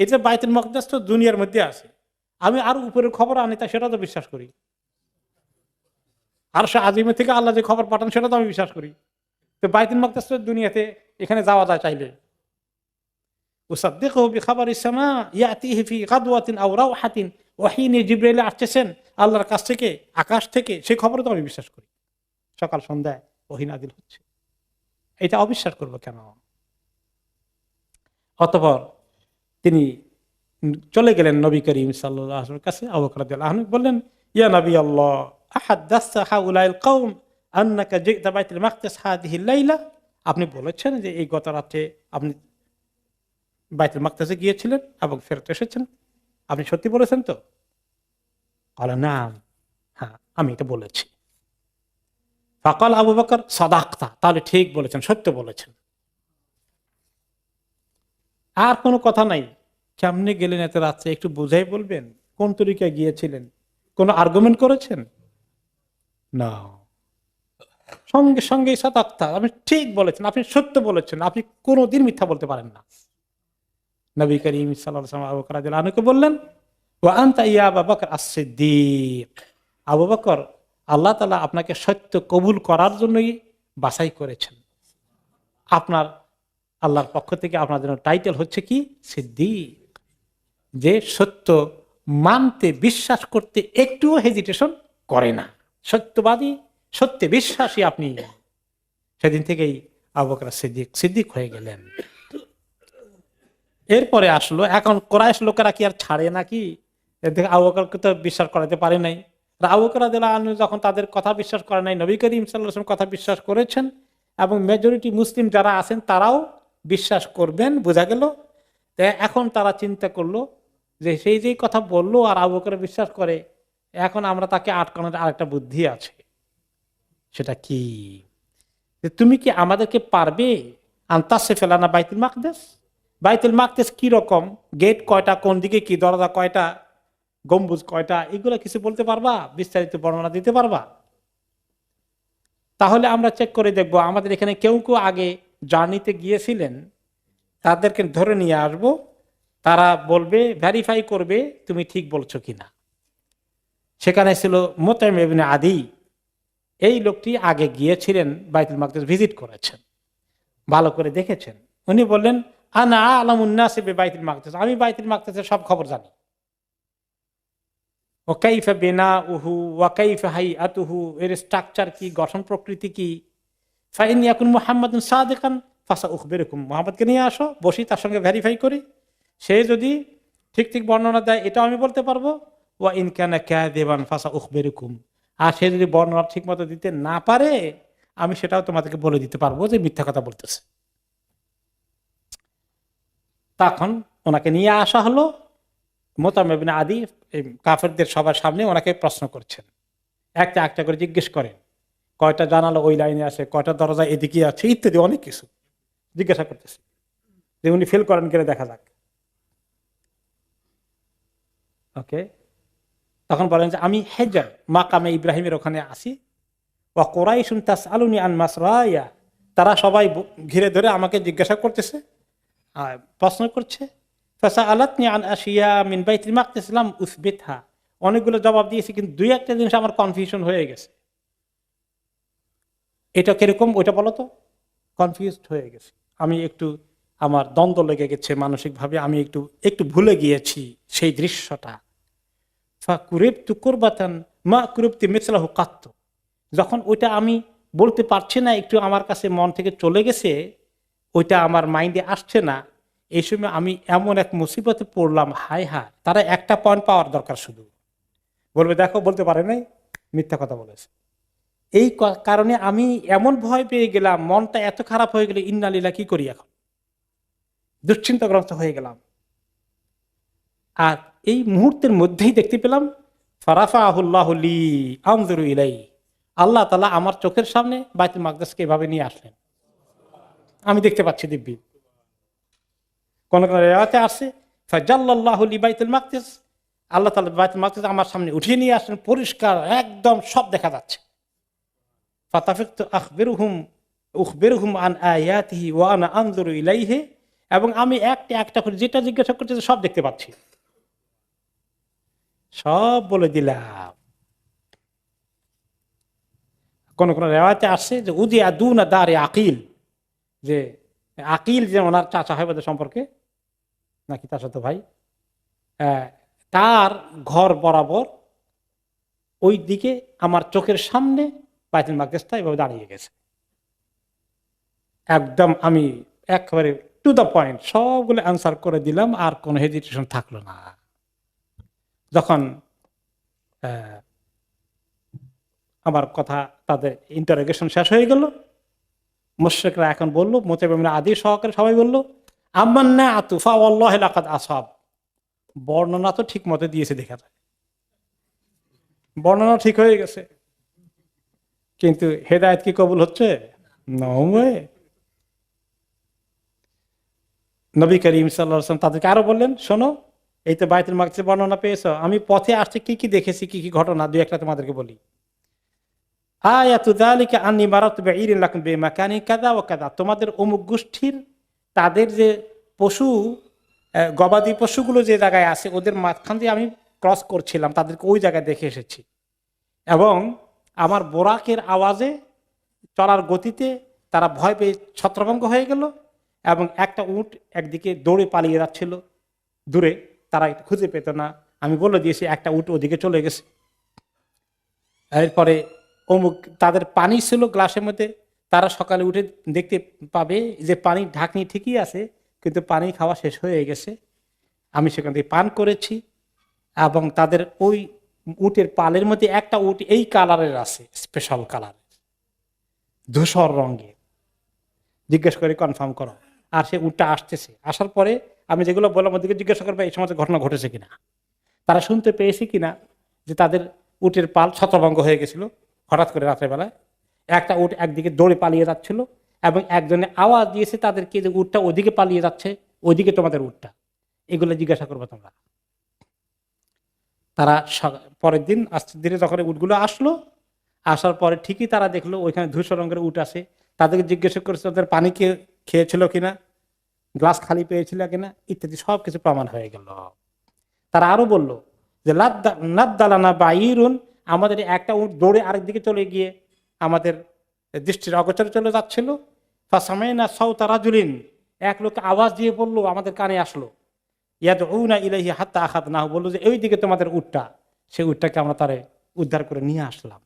এটা বাইতুল মাকদিস তো দুনিয়ার মধ্যে আছে, আমি আরো উপরের খবর আনি, তা সেটা তো বিশ্বাস করি। আরশ আজিমে থেকে আল্লাহ যে খবর পাঠান সেটা তো আমি বিশ্বাস করি। তো বাইতুল মাকদিস তো দুনিয়াতে, এখানে যাওয়া যায় চাইলে। উসাদ্দিকুহু বিখাবারিস সামা ইয়াতিহি ফি গাদওয়াতিন আও রাওহাতিন, ওহী নিয়ে জিবরাইল আসতেছেন আল্লাহর কাছ থেকে, আকাশ থেকে, সেই খবর তো আমি বিশ্বাস করি। সকাল সন্ধ্যায় ওহী নাযিল হচ্ছে, এটা অবিশ্বাস করব কেন? অতঃপর তিনি চলে গেলেন নবী করিম সাল্লাল্লাহু আলাইহি ওয়াসাল্লামের কাছে। আবু বকর রাদিয়াল্লাহু আনহু বললেন, ইয়া নবী আল্লাহ, আহাদাসা হাউলাইল কওম আন্নাকা জিতা বাইতুল মাকদিস হাদিহিল লাইলা। আপনি বলেছেন যে এই গত রাতে আপনি বাইতুল মাকদিসে গিয়েছিলেন এবং ফেরত এসেছেন, আপনি সত্যি বলেছেন তো? ক্বালা নাম, হ্যাঁ আমি এটা বলেছি। ফাকাল আবু বকর সাদাকতা, তাহলে ঠিক বলেছেন, সত্য বলেছেন। আর কোনো কথা নাই। কেমনে গেলেন এত রাত্রে, একটু বুঝাই বলবেন? কোন তরিকায় গিয়েছিলেন? কোনো আর্গুমেন্ট করেছেন? না, সঙ্গে সঙ্গে সাদাকতা, আপনি ঠিক বলেছেন, আপনি সত্য বলেছেন, আপনি কোনোদিন মিথ্যা বলতে পারেন না। নবী করিম সাল্লাল্লাহু আলাইহি ওয়াসাল্লাম আবু বকর রাদিয়াল্লাহু আনহুকে বললেন, ওয়া আনতা ইয়া আবু বকর আস-সিদ্দিক। আবু বকর, আল্লাহ তাআলা আপনাকে সত্য কবুল করার জন্যই বাছাই করেছেন। আপনার আল্লাহর পক্ষ থেকে আপনার জন্য টাইটেল হচ্ছে কি? সিদ্দিক। যে সত্য মানতে, বিশ্বাস করতে একটুও হেজিটেশন করে না, সত্যবাদী, সত্যে বিশ্বাসী আপনি। সেদিন থেকেই আবু বকর সিদ্দিক সিদ্দিক হয়ে গেলেন। এরপরে আসলো, এখন কোরাইশ লোকেরা কি আর ছাড়ে নাকি? আবু বকরকে তো বিশ্বাস করাতে পারে নাই। আবু বকর রাদিয়াল্লাহু আনহু যখন তাদের কথা বিশ্বাস করে নাই, নবী করিম সাল্লাল্লাহু আলাইহি ওয়াসাল্লাম কথা বিশ্বাস করেছেন এবং মেজরিটি মুসলিম যারা আছেন তারাও বিশ্বাস করবেন, বোঝা গেল। এখন তারা চিন্তা করলো যে সেই যেই কথা বললো আর আবু বকর বিশ্বাস করে, এখন আমরা তাকে আটকানোর আরেকটা বুদ্ধি আছে। সেটা কি? যে তুমি কি আমাদেরকে পারবে আনতাসে ফেলানা বাইতুল মাকদিস? বাইতুল মাকদিস কি রকম, গেট কয়টা, কোন দিকে কি দরজা কয়টা, গম্বুজ কয়টা, এগুলো কিছু বলতে পারবা? বিস্তারিত বর্ণনা দিতে পারবা? তাহলে আমরা চেক করে দেখবো, আমাদের এখানে কেউ কেউ আগে জার্নিতে গিয়েছিলেন, তাদেরকে ধরে নিয়ে আসব, তারা বলবে, ভেরিফাই করবে তুমি ঠিক বলছো কিনা। সেখানে ছিল মুতাইম ইবনে আদি। এই লোকটি আগে গিয়েছিলেন, বাইতুল মাকদিস ভিজিট করেছেন, ভালো করে দেখেছেন। উনি বললেন, আনা আলামুন নাসি বিবাইতুল মাকদিস, আমি বাইতুল মাকদিসের সব খবর জানি। ও কাইফা বিনাউহু ওয়া কাইফা হাইআতুহু, এর স্ট্রাকচার কি, গঠন প্রকৃতি কি। ফাইন ইয়াকুন মুহাম্মাদুন সাদিকান ফাসা উখবিরুকুম, মুহাম্মদকে নিয়ে আসো, বসি তার সঙ্গে ভেরিফাই করি, সে যদি ঠিক ঠিক বর্ণনা দেয় এটাও আমি বলতে পারবো। ওয়া ইন কানা কাযিবান ফাসা উখবিরুকুম, আর সে যদি বর্ণনা ঠিক মতো দিতে না পারে, আমি সেটাও তোমাদেরকে বলে দিতে পারবো যে মিথ্যা কথা বলতেছে। তখন ওনাকে নিয়ে আসা হলো। মুতাইম ইবনে আদি কাফেরদের সবার সামনে ওনাকে প্রশ্ন করছেন, একটা একটা করে জিজ্ঞেস করেন, কয়টা জানালো ওই লাইনে আছে, কয়টা দরজা এদিকে আছে, ইত্যাদি অনেক কিছু জিজ্ঞাসা করতেছে, যে উনি ফেল করেন কিনা দেখা যাক। ওকে, তখন বলেন যে আমি হেজার মাকামে ইব্রাহিমের ওখানে আসি, ওয়া কুরাইশুন তাসআলুনি আন মাসরায়া, তারা সবাই ঘিরে ধরে আমাকে জিজ্ঞাসা করতেছে, প্রশ্ন করছে। ফাসআলাতনি আন আশিয়া মিন বাইতুল মাকদিস লাম উসবিতহা, অনেকগুলো জবাব দিয়েছি কিন্তু দুই একটা জিনিস আমার কনফিউশন হয়ে গেছে। এটা কিরকম ওইটা বলো তো, কনফিউজড হয়ে গেছে, আমি একটু আমার দ্বন্দ্ব লেগে গেছে মানসিকভাবে, আমি একটু একটু ভুলে গিয়েছি সেই দৃশ্যটা। ফাকুরিবতু কুরবাতান মা কুরিবতি মিসলাহু কাত্তু, যখন ওইটা আমি বলতে পারছি না, একটু আমার কাছে মন থেকে চলে গেছে, ওইটা আমার মাইন্ডে আসছে না, এই সময় আমি এমন এক মুসিবতে পড়লাম, হায় হায়। তারা একটা পয়েন্ট পাওয়ার দরকার, শুধু বলবে দেখো বলতে পারে নাই, মিথ্যা কথা বলেছে। এই কারণে আমি এমন ভয় পেয়ে গেলাম, মনটা এত খারাপ হয়ে গেল, ইন্নালিল্লাহ কি করি এখন, দুশ্চিন্তাগ্রস্ত হয়ে গেলাম। আর এই মুহূর্তের মধ্যেই দেখতে পেলাম ফারাফাহুল্লাহু লি আনজুরু ইলাই, আল্লাহ তাআলা আমার চোখের সামনে বাইতুল মাকদাসকে এভাবে নিয়ে আসলেন, আমি দেখতে পাচ্ছি দিব্যি। কোন কোন রিওয়ায়াতে আছে ফাজাল্লাল্লাহু লি বাইতুল মাকদাস, আল্লাহ তাআলা বাইতুল মাকদাস আমার সামনে উঠিয়ে নিয়ে আসলেন, পরিষ্কার একদম সব দেখা যাচ্ছে। ফাতাফিকতু উখবিরহুম আন আয়াতিহি ওয়া আনা আনজুরু ইলাইহি, এবং আমি একটা একটা করে যেটা জিজ্ঞাসা করতেছি সব দেখতে পাচ্ছি, সব বলে দিলাম। কোন কোন রিওয়ায়াতে আসছে যে উদি আদুনা দারে আকিল, যে আকিল যে ওনার চাচা হয় বোধহয় সম্পর্কে, নাকি তার সাথে ভাই, তার ঘর বরাবর ওই দিকে আমার চোখের সামনে বাইতুল মাকদাসটা এভাবে দাঁড়িয়ে গেছে। একদম আমি একেবারে টু দ্য পয়েন্ট সবগুলো অ্যান্সার করে দিলাম, আর কোনো হেজিটেশন থাকলো না। যখন আমার কথা তাদের ইন্টারোগেশন শেষ হয়ে গেল, মুশরিকরা এখন বলল, মুতাবিঈনরা আদি সহকারে সবাই বলল, আমান্না আতুফা ওয়াল্লাহি লাকাদ আসাব, বর্ণনা তো ঠিক মতো দিয়েছে, দেখা যায় বর্ণনা ঠিক হয়ে গেছে, কিন্তু হেদায়েত কি কবুল হচ্ছে? নয়। নবী করিম সাল্লাল্লাহু আলাইহি ওয়াসাল্লাম তাদেরকে আরো বললেন, শোনো, এই তো বাইতুল মাকদিসের বর্ণনা পেয়েছো, আমি পথে আসছে কি কি দেখেছি, কি কি ঘটনা, দুই একটা তোমাদেরকে বলি। আয়াতু যালিকা আন্নী মারাতু বিইরিন লাকুম বিমাকানি কাযা ওয়া কাযা, তোমাদের অমুক গোষ্ঠীর তাদের যে পশু, গবাদি পশুগুলো যে জায়গায় আছে, ওদের মাঝখান দিয়ে আমি ক্রস করছিলাম, তাদেরকে ওই জায়গায় দেখে এসেছি, এবং আমার বোরাকের আওয়াজে, চলার গতিতে তারা ভয় পেয়ে ছত্রভঙ্গ হয়ে গেল, এবং একটা উট একদিকে দৌড়ে পালিয়ে যাচ্ছিল দূরে, তারা খুঁজে পেত না, আমি বলে দিয়েছি একটা উট ওদিকে চলে গেছে। এরপরে অমুক তাদের পানি ছিল গ্লাসের মধ্যে, তারা সকালে উঠে দেখতে পাবে যে পানির ঢাকনি ঠিকই আছে, কিন্তু পানি খাওয়া শেষ হয়ে গেছে, আমি সেখান থেকে পান করেছি। এবং তাদের ওই উটের পালের মধ্যে একটা উট এই কালারের আছে, স্পেশাল কালারের, ধূসর রঙের, জিজ্ঞেস করে কনফার্ম করো। আর সে উটটা আসতেছে, আসার পরে আমি যেগুলো বললাম ওদিকে জিজ্ঞাসা করবো এই সময় ঘটনা ঘটেছে কিনা, তারা শুনতে পেয়েছে কিনা যে তাদের উটের পাল ছত্রভঙ্গ হয়ে গেছিল হঠাৎ করে রাতের বেলায়, একটা উট একদিকে দৌড়ে পালিয়ে যাচ্ছিল, এবং একজনে আওয়াজ দিয়েছে তাদেরকে যে উটটা ওদিকে পালিয়ে যাচ্ছে, ওইদিকে তোমাদের উটটা, এগুলো জিজ্ঞাসা করবো তোমরা। তারা পরের দিন আস্তে ধীরে যখন উটগুলো আসলো, আসার পরে ঠিকই তারা দেখলো ওইখানে ধূসর রঙের উট আছে, তাদেরকে জিজ্ঞাসা করেছে তাদের পানি খেয়েছিল কিনা, গ্লাস খালি পেয়েছিল কিনা, ইত্যাদি সবকিছু প্রমাণ হয়ে গেল। তারা আরো বলল যে লাদ্দালানা বাইরুন, আমাদের একটা উট দৌড়ে আরেক দিকে চলে গিয়ে আমাদের দৃষ্টির অগোচরে চলে যাচ্ছিল। ফাসামাইনা সাউতা রাজুলিন, এক লোক আওয়াজ দিয়ে বললো, আমাদের কানে আসলো, ইয়াদউনা ইলাইহি হাত্তা আখাযনাহু, বললো যে ওই দিকে তোমাদের উটটা, সেই উটটাকে আমরা তারে উদ্ধার করে নিয়ে আসলাম।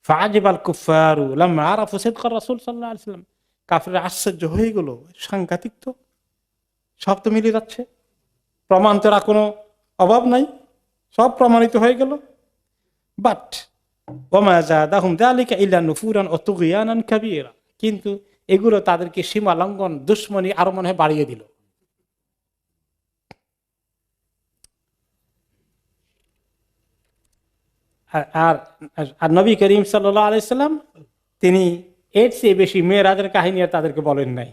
ফাআজিবাল কুফারু লাম্মা আরাফু সিদকা রাসূল সাল্লাল্লাহু আলাইহি ওয়াসাল্লাম, কাফিররা আশ্চর্য হয়ে গেল, সাংঘাতিক তো, সব তো মিলে যাচ্ছে, প্রমাণ তো আর কোনো অভাব নাই, সব প্রমাণিত হয়ে গেল। বাট ওমা যাদাহুম যালিকা ইল্লা নুফুরান ওয়া তুগয়ানান কাবীরা, কিন্তু এগুলো তাদেরকে সীমা লঙ্ঘন, দুশমনী আরো মনে হয় বাড়িয়ে দিল। আর আর নবী করিম সাল্লাল্লাহু আলাইহি সাল্লাম তিনি এর চেয়ে বেশি মেরাজের কাহিনী আর তাদেরকে বলেন নাই,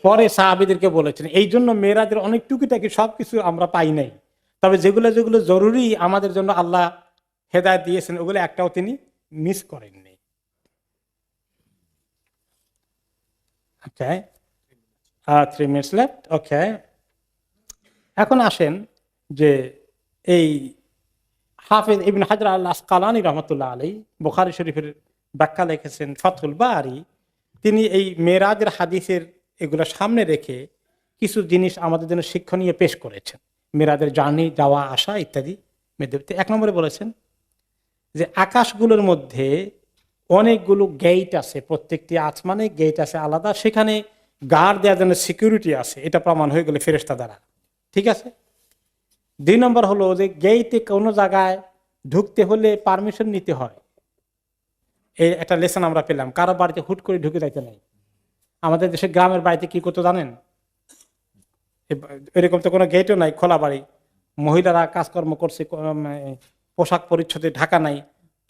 পরে সাহাবীদেরকে বলেছেন। এই জন্য মেরাজের অনেক টুকিটাকি সবকিছু আমরা পাই নাই, তবে যেগুলো যেগুলো জরুরি আমাদের জন্য আল্লাহ হেদায়েত দিয়েছেন, ওগুলো একটাও তিনি মিস করেননি। ওকে, 3 minutes left. ওকে, এখন আসেন যে এই হাফেজ ইবনে হাজার আল আসকালানী রহমতুল্লাহ আলাইহি বুখারী শরীফের ব্যাখ্যা লিখেছেন ফাতহুল বারী, তিনি এই মেরাজের হাদিসের এগুলো সামনে রেখে কিছু জিনিস আমাদের জন্য শিক্ষণীয় পেশ করেছেন। মেরাজের জার্নি, যাওয়া আসা ইত্যাদি। এক নম্বরে বলেছেন যে আকাশগুলোর মধ্যে অনেকগুলো গেট আছে, প্রত্যেকটি আসমানে গেট আছে আলাদা, সেখানে গার্ড দেওয়ার জন্য সিকিউরিটি আছে, এটা প্রমাণ হয়ে গেল ফেরেশতা দ্বারা। ঠিক আছে। 2 নম্বর হলো যে গেটে কোনো জায়গায় ঢুকতে হলে পারমিশন নিতে হয়। এই একটা লেসন আমরা পেলাম, কারো বাড়িতে হুট করে ঢুকে যাইতে নাই। আমাদের দেশে গ্রামের বাড়িতে কি করতে জানেন, এরকম তো কোনো গেটও নাই, খোলা বাড়ি, মহিলারা কাজকর্ম করছে, পোশাক পরিচ্ছদে ঢাকা নাই,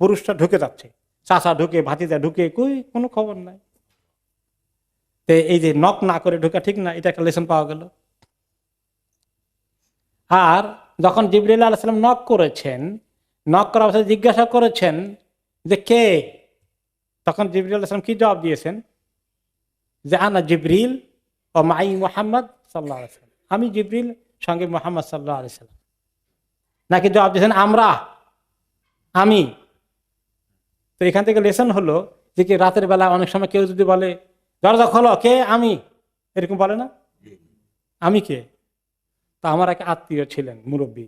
পুরুষরা ঢুকে যাচ্ছে, চাচা ঢুকে, ভাতিজা ঢুকে, কোনো খবর নাই। তো এই যে নক না করে ঢুকা ঠিক না, এটা একটা লেসন পাওয়া গেল। আর যখন জিবরিল আলাইহিস সালাম নক করেছেন, নক করার অবস্থায় জিজ্ঞাসা করেছেন যে কে, তখন জিবরিল আলাইহিস সালাম কি জবাব দিয়েছেন, যে আনা জিবরিল ও মাই মুহাম্মদ সাল্লাল্লাহু আলাইহি ওয়াসাল্লাম, আমি জিবরিল, সঙ্গে মুহাম্মদ সাল্লাল্লাহু আলাইহি ওয়াসাল্লাম। নাকি জবাব দিয়েছেন আমরা, আমি। তো এখান থেকে লেসন হলো যে কি রাতের বেলা অনেক সময় কেউ যদি বলে দরজা খোলো, কে, আমি, এরকম বলে না, আমি কে? তো আমার এক আত্মীয় ছিলেন, মুরব্বী,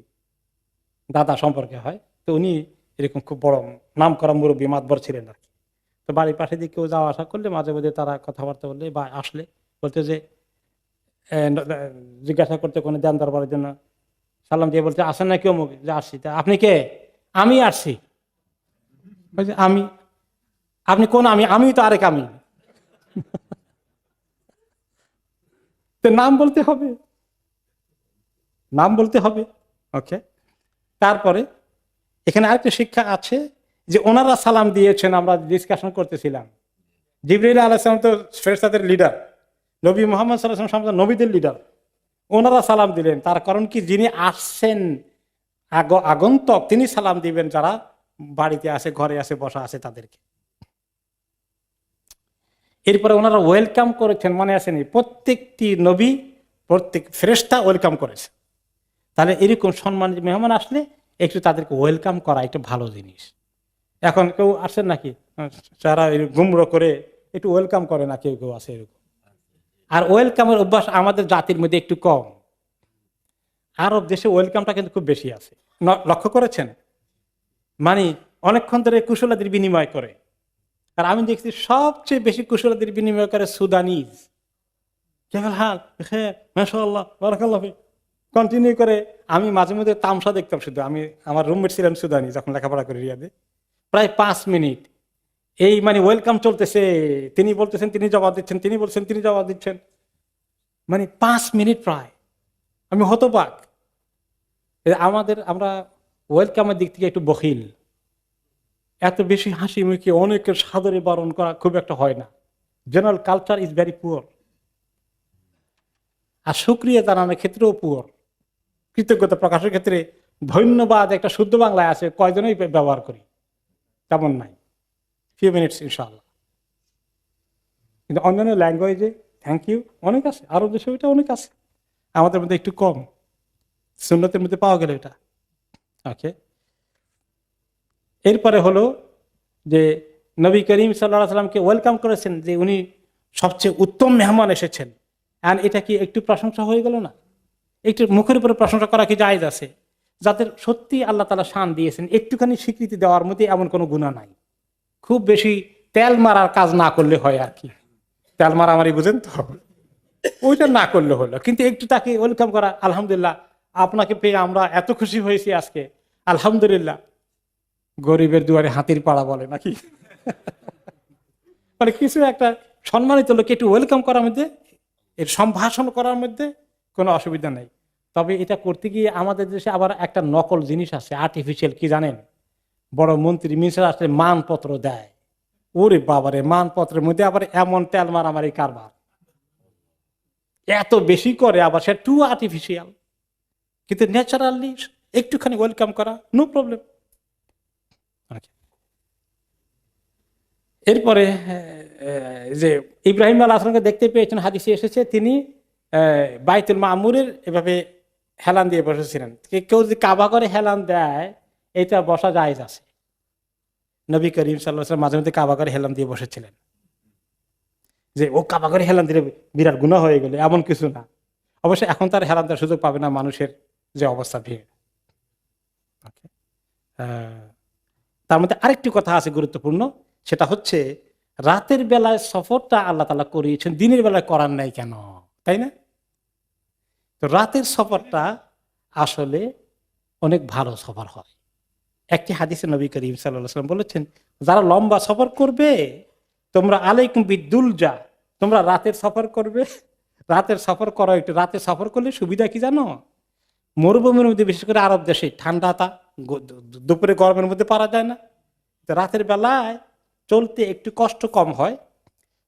দাদা সম্পর্কে হয়, তো উনি এরকম খুব বড় নাম করা মুরব্বী, মাতবর ছিলেন আর কি। তো বাড়ির পাশে দিয়ে কেউ যাওয়া আসা করলে মাঝে মাঝে তারা কথাবার্তা বললে বা আসলে বলতে যে জিজ্ঞাসা করতে কোনো দেন দরবারের জন্য, সালাম দিয়ে বলতে আসেন না কেউ, মুখ যে আসছি। তা আপনি কে? আমি আসছি। আমি? আপনি কোন আমি? আমি তো আরেক আমি। তো নাম বলতে হবে, নাম বলতে হবে। ওকে। তারপরে এখানে আরেকটা শিক্ষা আছে যে ওনারা সালাম দিয়েছেন, আমরা ডিসকাশন করতেছিলাম। জিবরাইল আলাইহিস সালাম তো ফেরেশতাদের লিডার, নবী মুহাম্মদ সাল্লাল্লাহু আলাইহি ওয়াসাল্লাম নবীদের লিডার, ওনারা সালাম দিলেন। তার কারণ কি, যিনি আসছেন আগন্তক, তিনি সালাম দিবেন যারা বাড়িতে আছে, ঘরে আছে, বসা আছে তাদেরকে। এরপরে ওনারা ওয়েলকাম করেছেন, মনে আসেনি, প্রত্যেকটি নবী, প্রত্যেক ফেরেশতা ওয়েলকাম করেছে। তাহলে এরকম সম্মানিত মেহমান আসলে একটু তাদেরকে ওয়েলকাম করা একটা ভালো জিনিস। এখন কেউ আসেন নাকি যারা গুমরো করে একটু ওয়েলকাম করে না, কেউ কেউ আছে এরকম। আর ওয়েলকামের অভ্যাস আমাদের জাতির মধ্যে একটু কম। আরব দেশে ওয়েলকামটা কিন্তু খুব বেশি আছে, লক্ষ্য করেছেন? মানে অনেকক্ষণ ধরে কুশলাদির বিনিময় করে। আর আমি দেখছি সবচেয়ে বেশি কুশলাদির বিনিময় করে সুদানিজ। কেবল হাল হ্যাঁ মাশাআল্লাহ বারাকাল্লাহ কন্টিনিউ করে। আমি মাঝে মধ্যে তামসা দেখতাম, শুধু আমি, আমার রুমমেট ছিলেন সুদানি, যখন লেখাপড়া করি রিয়াদে, প্রায় 5 মিনিট এই মানে ওয়েলকাম চলতেছে, তিনি বলতেছেন, তিনি জবাব দিচ্ছেন, তিনি বলছেন, তিনি জবাব দিচ্ছেন, মানে 5 মিনিট প্রায়। আমি হতবাক। আমরা ওয়েলকামের দিক থেকে একটু বখিল, এত বেশি হাসি মুখে অনেকের সাদরে বরণ করা খুব একটা হয় না। General culture is very poor. আর শুকরিয়া জানানোর ক্ষেত্রেও পুয়ার। কৃতজ্ঞতা প্রকাশের ক্ষেত্রে ধন্যবাদ একটা শুদ্ধ বাংলায় আছে, কয়জনই ব্যবহার করি, তেমন নাই, ফিউ মিনিটস ইনশাআল্লাহ। কিন্তু অন্যান্য ল্যাঙ্গুয়েজে থ্যাংক ইউ অনেক আছে, আরব দেশে ওইটা অনেক আছে, আমাদের মধ্যে একটু কম, সুন্নতের মধ্যে পাওয়া গেল এটা। ওকে। এরপরে হলো যে নবী করিম সাল্লাল্লাহু আলাইহি সাল্লামকে ওয়েলকাম করেছেন, যে উনি সবচেয়ে উত্তম মেহমান এসেছেন। আর এটা কি একটু প্রশংসা হয়ে গেল না? একটু মুখের উপরে প্রশংসা করা কি জায়েজ আছে? যাদের সত্যি আল্লাহ তাআলা শান দিয়েছেন, একটুখানি স্বীকৃতি দেওয়ার মধ্যে এমন কোনো গুনাহ নাই। খুব বেশি তেল মারার কাজ না করলে হয় আর কি, তেল মারামারি বুঝেন তো, ওইটা না করলে হলো। কিন্তু একটু তাকে ওয়েলকাম করা, আলহামদুলিল্লাহ আপনাকে পেয়ে আমরা এত খুশি হয়েছি আজকে, আলহামদুলিল্লাহ। গরিবের দুয়ারে হাতির পাড়া বলে নাকি, মানে কিছু একটা সম্মানিত লোককে একটু ওয়েলকাম করার মধ্যে, এর সম্ভাষণ করার মধ্যে কোনো অসুবিধা নেই। তবে এটা করতে গিয়ে আমাদের দেশে আবার একটা নকল জিনিস আছে, আর্টিফিশিয়াল, কি জানেন? বড় মন্ত্রী মিনিস্টার আসলে মানপত্র দেয়, ওরে বাবারে, মানপত্রের মধ্যে আবার এমন তেল মারামারি কারবার এত বেশি করে, আবার সে টু আর্টিফিশিয়াল। কিন্তু ন্যাচারালি একটুখানি ওয়েলকাম করা, নো প্রবলেম। এরপরে যে ইব্রাহিম আলাইহিস সালামকে দেখতে পেয়েছেন, হাদিসে এসেছে, তিনি বাইতুল মামুরের এভাবে হেলান দিয়ে বসেছিলেন। কেউ যদি কাবা করে হেলান দেয়, এটা বসা জায়েজ আছে। নবী করিম সাল্লাল্লাহু আলাইহি ওয়াসাল্লাম মাঝে মধ্যে কাবা করে হেলান দিয়ে বসেছিলেন। যে ও কাবা করে হেলান দিলে বিরাট গুনাহ হয়ে গেলে, এমন কিছু না। অবশ্যই এখন তার হেলান দেওয়ার সুযোগ পাবে না, মানুষের যে অবস্থা ভিড়। তার মধ্যে আরেকটি কথা আছে গুরুত্বপূর্ণ, সেটা হচ্ছে রাতের বেলায় সফরটা আল্লাহ তাআলা করিয়েছেন, দিনের বেলায় করার নাই কেন, তাই না? তো রাতের সফরটা আসলে অনেক ভালো সফর হয়। একটি হাদিসে নবী করিম সাল্লাল্লাহু আলাইহি ওয়াসাল্লাম বলেছেন, যারা লম্বা সফর করবে তোমরা আলাইকুম বিদুলজা, তোমরা রাতের সফর করবে। রাতের সফর করো একটু। রাতে সফর করলে সুবিধা কি জানো? মরুভূমির মধ্যে, বিশেষ করে আরব দেশে ঠান্ডাটা দুপুরে গরমের মধ্যে পারা যায় না, তো রাতের বেলায় চলতে একটু কষ্ট কম হয়।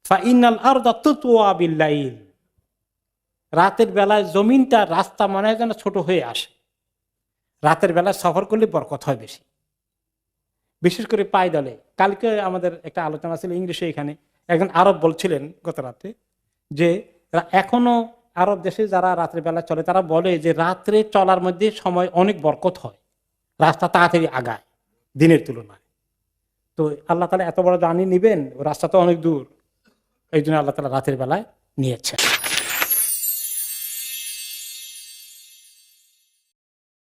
ফাইনাল আরদা তুতওয়া বিল্লাইল, রাতের বেলায় জমিনটা রাস্তা মনে হয় যেন ছোট হয়ে আসে। রাতের বেলায় সফর করলে বরকত হয় বেশি, বিশেষ করে পায়দলে। কালকে আমাদের একটা আলোচনা ছিল ইংলিশে, এখানে একজন আরব বলছিলেন গত রাতে যে এখনো আরব দেশে যারা রাতের বেলা চলে তারা বলে যে রাত্রে চলার মধ্যে সময় অনেক বরকত হয়, রাস্তা তাড়াতাড়ি আগায় দিনের তুলনায়। তো আল্লাহ তাআলা এত বড় জানি নিবেন, রাস্তা তো অনেক দূর, এই জন্য আল্লাহ তাআলা রাতের বেলায় নিয়েছেন।